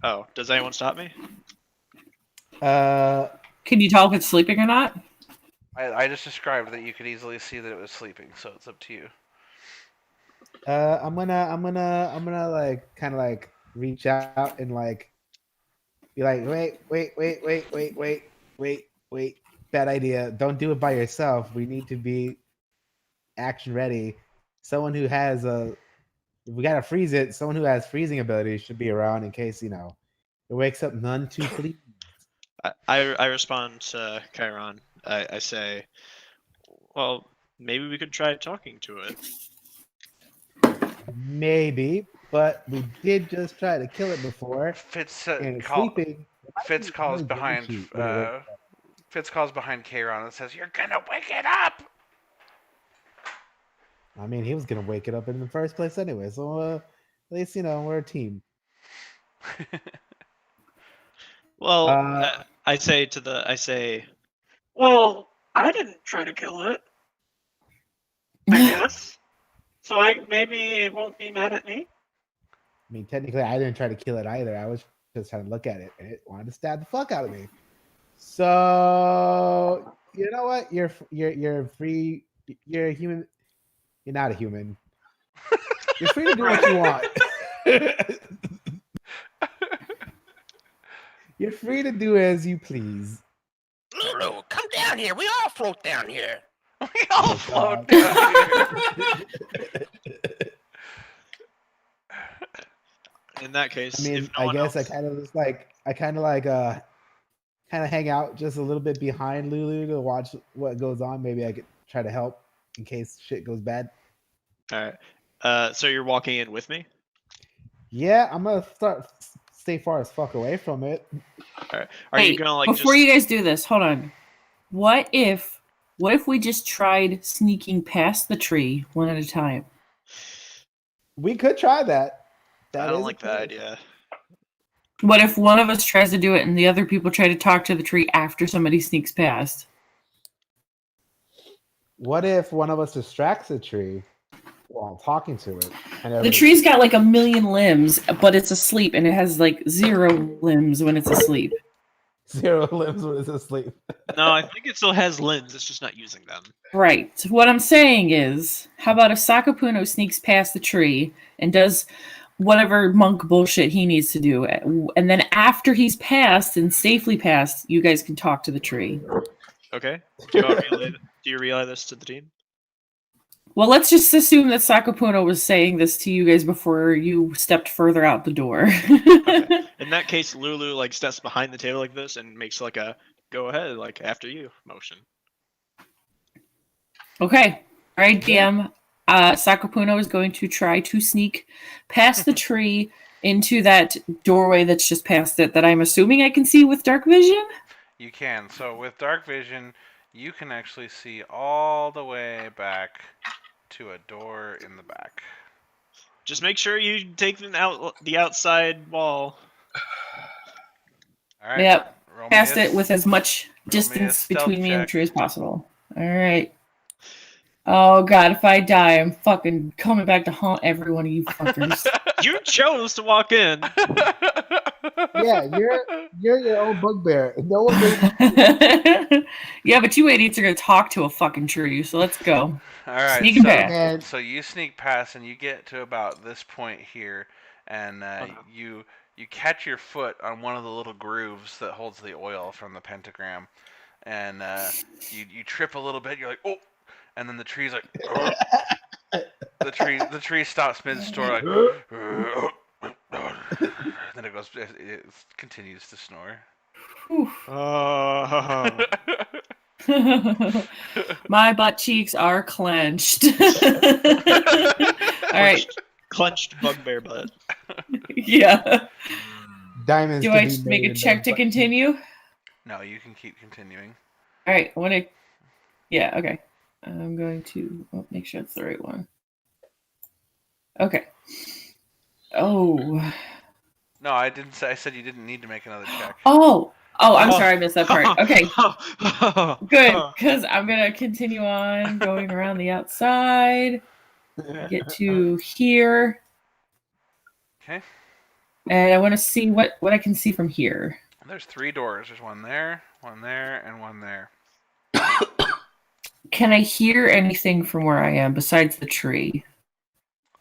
Oh, does anyone stop me? Can you tell if it's sleeping or not? I just described that you could easily see that it was sleeping, so it's up to you. I'm gonna like kind of like reach out and like be like, wait. Bad idea. Don't do it by yourself. We need to be action ready. Someone who has if we gotta freeze it, someone who has freezing abilities should be around in case, it wakes up none too pleased. I respond to Chiron. I say, well, maybe we could try talking to it. Maybe, but we did just try to kill it before. Fitz and it's sleeping. Fitz calls behind. Fitz calls behind Chiron and says, "You're gonna wake it up." I mean, he was gonna wake it up in the first place anyway. So at least we're a team. Well, I say, well, I didn't try to kill it. I guess. So maybe it won't be mad at me. I mean, technically, I didn't try to kill it either. I was just trying to look at it, and it wanted to stab the fuck out of me. So you know what? You're free. You're a human. You're not a human. You're free to do what you want. You're free to do as you please. Lulu, come down here. We all float down here. We all float down here. In that case, I mean, I guess I kind of hang out just a little bit behind Lulu to watch what goes on. Maybe I could try to help in case shit goes bad. All right. So you're walking in with me? Yeah, I'm gonna stay far as fuck away from it. All right. Are you gonna like before you guys do this? Hold on. What if we just tried sneaking past the tree one at a time? We could try that. I don't like that idea. What if one of us tries to do it and the other people try to talk to the tree after somebody sneaks past? What if one of us distracts the tree while talking to it? The tree's got like 1,000,000 limbs, but it's asleep, and it has like 0 limbs when it's asleep. 0 limbs when it's asleep. No, I think it still has limbs. It's just not using them. Right. So what I'm saying is, how about if Sakapuno sneaks past the tree and does whatever monk bullshit he needs to do, and then after he's passed and safely passed, you guys can talk to the tree. Okay. Do you relay this to the team? Well, let's just assume that Sakapuno was saying this to you guys before you stepped further out the door. Okay. In that case, Lulu like steps behind the table like this and makes like a go ahead, like after you motion. Okay. All right, DM. Sakapuno is going to try to sneak past the tree into that doorway that's just past it that I'm assuming I can see with dark vision. You can. So with dark vision, you can actually see all the way back to a door in the back. Just make sure you take them out the outside wall. All right. Yep. Past it with as much distance stealth between me and the check. tree as possible. All right. Oh god, if I die, I'm fucking coming back to haunt every one of you fuckers. You chose to walk in. Yeah, you're your own bugbear. No one Yeah, but you idiots are gonna talk to a fucking tree, so let's go. All right. Sneak past. So you sneak past and you get to about this point here, and you catch your foot on one of the little grooves that holds the oil from the pentagram, and you trip a little bit. You're like, oh. And then the tree's like, oh. the tree stops mid-store, like, then it continues to snore. My butt cheeks are clenched. All right, clenched bugbear butt. Yeah. Diamonds. Do I just make a check to continue? No, you can keep continuing. All right, I want to. Yeah, okay. I'm going to make sure it's the right one. Okay. Oh. No, I didn't say. I said you didn't need to make another check. Oh. Oh, I'm sorry, I missed that part. Okay. Good, because I'm gonna continue on going around the outside. Get to here. Okay. And I want to see what I can see from here. There's 3 doors. There's one there, and one there. Can I hear anything from where I am besides the tree?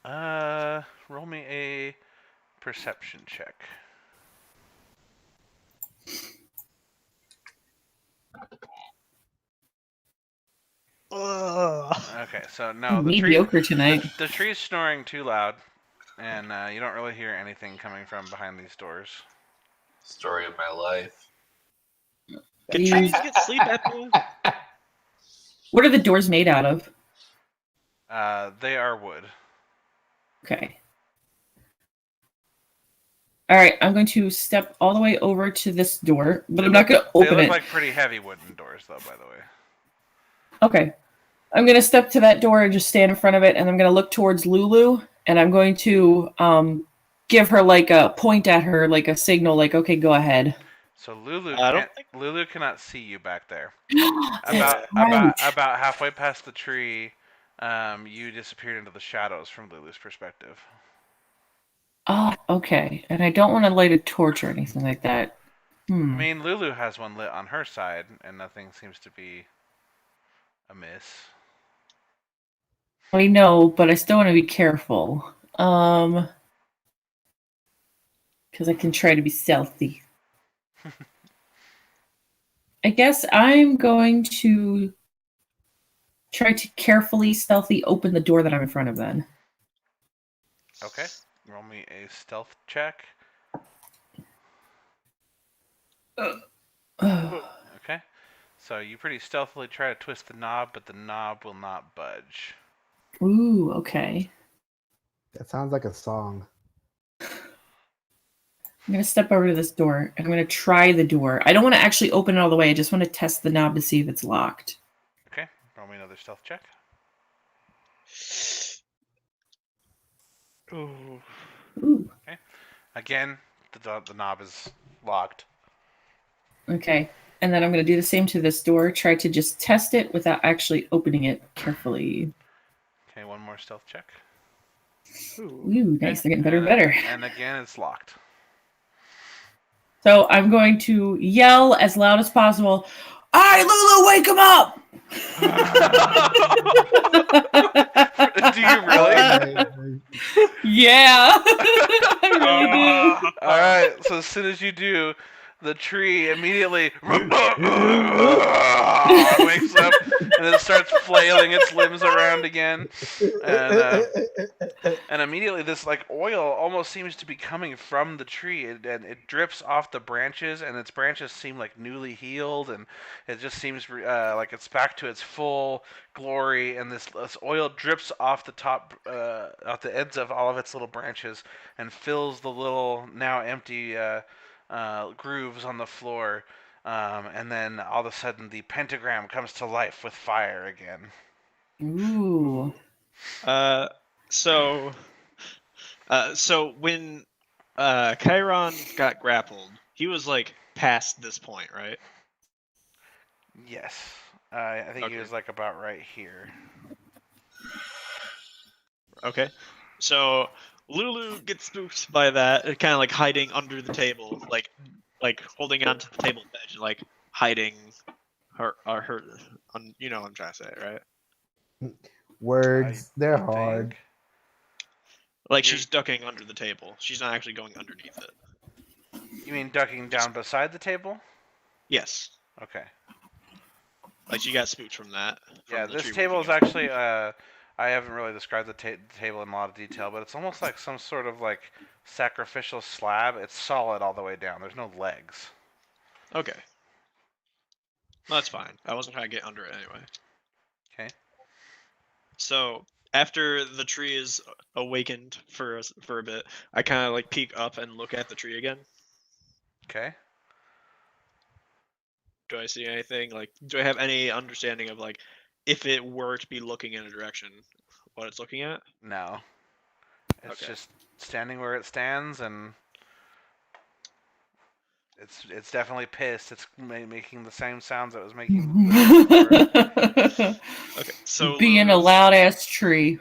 Roll me a perception check. Okay, so no, the tree. Mediocre tonight. The tree's snoring too loud, and you don't really hear anything coming from behind these doors. Story of my life. Can trees get sleep apnea? What are the doors made out of? They are wood. Okay. All right, I'm going to step all the way over to this door, but I'm not going to open They it. look like pretty heavy wooden doors, though, by the way. Okay. I'm going to step to that door and just stand in front of it, and I'm going to look towards Lulu, and I'm going to give her like a point at her, like a signal, like, okay, go ahead. So Lulu Lulu cannot see you back there. That's right. About halfway past the tree, you disappeared into the shadows from Lulu's perspective. Oh, okay. And I don't want to light a torch or anything like that. I mean, Lulu has one lit on her side, and nothing seems to be amiss. I know, but I still want to be careful. Because I can try to be stealthy. I guess I'm going to try to carefully, stealthy open the door that I'm in front of then. Okay. Roll me a stealth check. Okay. So you pretty stealthily try to twist the knob, but the knob will not budge. Ooh, okay. That sounds like a song. I'm going to step over to this door, and I'm going to try the door. I don't want to actually open it all the way. I just want to test the knob to see if it's locked. Okay. Roll me another stealth check. Ooh. Ooh. Okay. Again, the knob is locked. Okay. And then I'm going to do the same to this door. Try to just test it without actually opening it carefully. Okay, one more stealth check. Ooh, nice. They're getting better and better. And again, it's locked. So I'm going to yell as loud as possible, "All right, Lulu, wake him up!" Do you really? Yeah. I really do. All right. So as soon as you do, the tree immediately wakes up and then starts flailing its limbs around again, and immediately this like oil almost seems to be coming from the tree, and it drips off the branches, and its branches seem like newly healed, and it just seems like it's back to its full glory, and this oil drips off the top, off the ends of all of its little branches, and fills the little now empty grooves on the floor, and then all of a sudden the pentagram comes to life with fire again. Ooh. So when Chiron got grappled, he was like past this point, right? Yes. I think he Okay. was like about right here. Okay. So Lulu gets spooked by that, kind of like hiding under the table, like holding onto the table edge, like hiding her, you know what I'm trying to say, right? Words, they're hard. Like she's ducking under the table. She's not actually going underneath it. You mean ducking down beside the table? Yes. Okay. Like she got spooked from that. Yeah, the this tree table is waking up. actually, I haven't really described the table in a lot of detail, but it's almost like some sort of like sacrificial slab. It's solid all the way down. There's no legs. Okay. Well, that's fine. I wasn't trying to get under it anyway. Okay. So after the tree is awakened for a bit, I kind of like peek up and look at the tree again. Okay. Do I see anything? Like, do I have any understanding of like if it were to be looking in a direction, what it's looking at? No. It's Okay. just standing where it stands, and it's definitely pissed. It's making the same sounds it was making before. Okay, so Being a loud ass tree.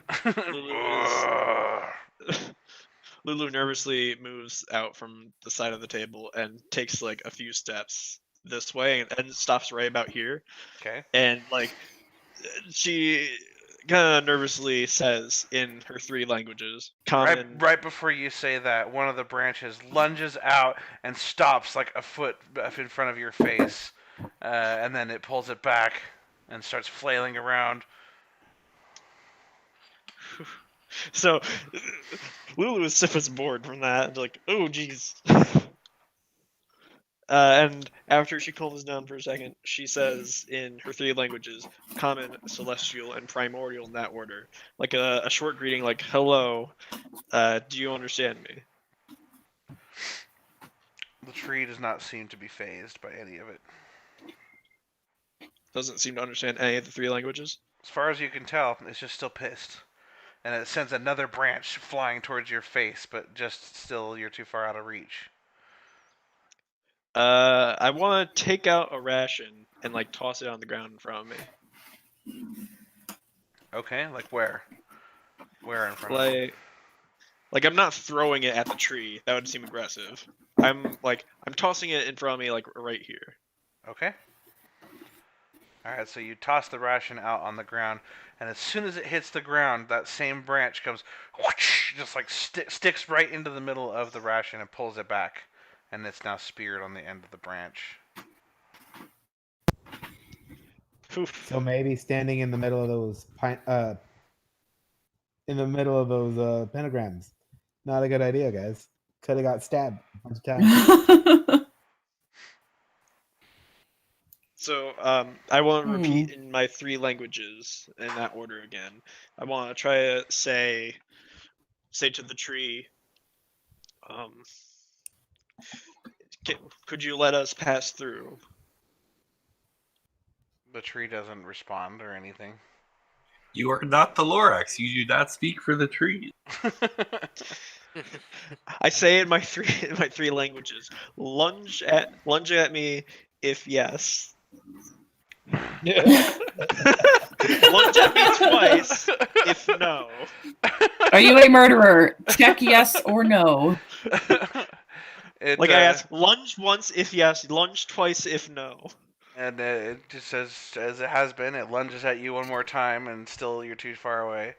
Lulu nervously moves out from the side of the table and takes like a few steps this way and stops right about here. Okay. And like she kind of nervously says in her 3 languages, common. Right before you say that, one of the branches lunges out and stops like a foot in front of your face, and then it pulls it back and starts flailing around. So Lulu is bored from that. Like, oh jeez. And after she calms down for a second, she says in her 3 languages, common, celestial, and primordial in that order, like a short greeting, like "Hello, do you understand me?" The tree does not seem to be phased by any of it. Doesn't seem to understand any of the 3 languages. As far as you can tell, it's just still pissed. And it sends another branch flying towards your face, but just still you're too far out of reach. I want to take out a ration and like toss it on the ground in front of me. Okay, like where? Where in front of you? Like I'm not throwing it at the tree. That would seem aggressive. I'm tossing it in front of me, like right here. Okay. Alright, so you toss the ration out on the ground, and as soon as it hits the ground, that same branch comes, whoosh, just like sticks right into the middle of the ration and pulls it back. And it's now speared on the end of the branch. So maybe standing in the middle of those pentagrams. Not a good idea, guys. Could have got stabbed a bunch of times. So I want to repeat in my 3 languages in that order again. I want to try to say to the tree, could you let us pass through? The tree doesn't respond or anything. You are not the Lorax. You do not speak for the trees. I say in my 3 languages, lunge at me if yes. Lunge at me twice if no. Are you a murderer? Check yes or no. I asked, lunge once if yes, lunge twice if no. And it just says, as it has been, it lunges at you one more time, and still you're too far away.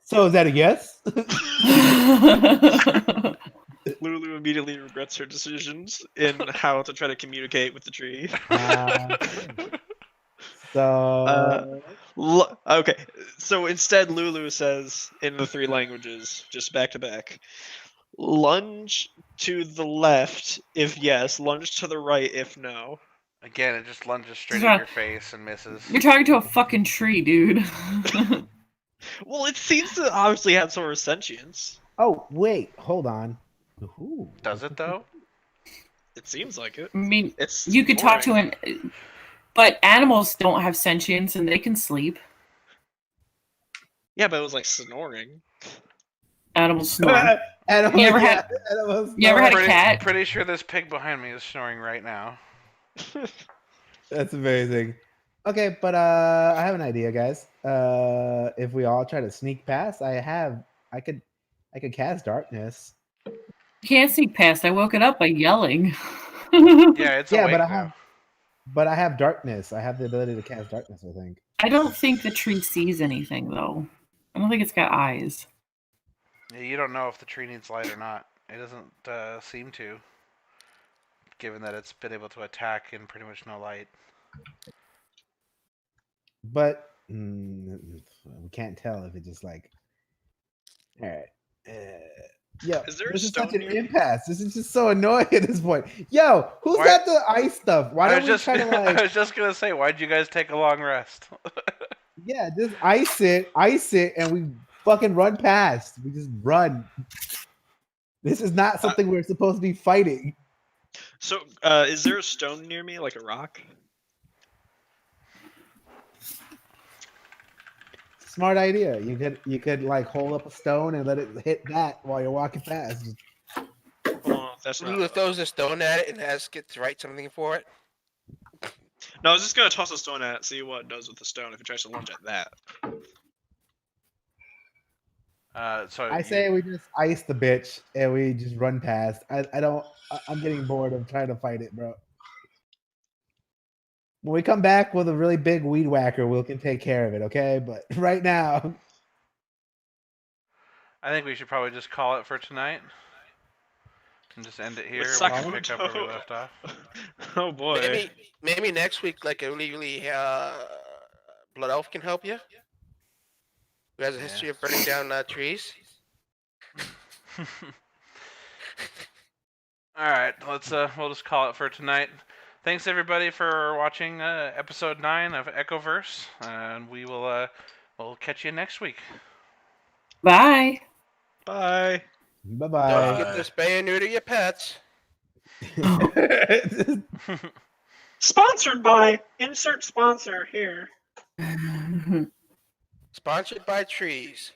So is that a yes? Lulu immediately regrets her decisions in how to try to communicate with the tree. Okay, so instead Lulu says in the 3 languages, just back to back, lunge to the left if yes, lunge to the right if no. Again, it just lunges straight at your face and misses. You're talking to a fucking tree, dude. Well, it seems to obviously have sort of sentience. Oh, wait, hold on. Ooh. Does it, though? It seems like it. I mean, it's you could talk to an... But animals don't have sentience and they can sleep. Yeah, but it was like snoring. Animals snore. You ever had a cat? Pretty sure this pig behind me is snoring right now. That's amazing. Okay, but I have an idea, guys. If we all try to sneak past, I could cast darkness. You can't sneak past. I woke it up by yelling. Yeah, it's awake but now. I have darkness. I have the ability to cast darkness, I think. I don't think the tree sees anything, though. I don't think it's got eyes. Yeah, you don't know if the tree needs light or not. It doesn't seem to, given that it's been able to attack in pretty much no light. But we can't tell if it just like... All right. Yo, is there this a is such stone an here? impasse. This is just so annoying at this point. Yo, who's got the ice stuff? Why don't we try to like... I was just gonna say, why'd you guys take a long rest? Yeah, just ice it, and we fucking run past. We just run. This is not something we're supposed to be fighting. So, is there a stone near me, like a rock? Smart idea. You could like hold up a stone and let it hit that while you're walking past. Oh, that's not. Lulu throws a stone at it and asks it to write something for it. No, I was just gonna toss a stone at it, see what it does with the stone if it tries to lunge at that. So I say we just ice the bitch and we just run past. I'm getting bored of trying to fight it, bro. When we come back with a really big weed whacker, we can take care of it, okay? But right now, I think we should probably just call it for tonight and just end it here. With We can pick up where we Sakamoto. left off. Oh boy. Maybe next week, like a really blood elf can help you. Who has a history of burning down trees. All right, we'll just call it for tonight. Thanks everybody for watching episode 9 of Echoverse, and we'll catch you next week. Bye. Bye. bye Don't bye. forget to spay and neuter your pets. Sponsored by insert sponsor here. Sponsored by trees.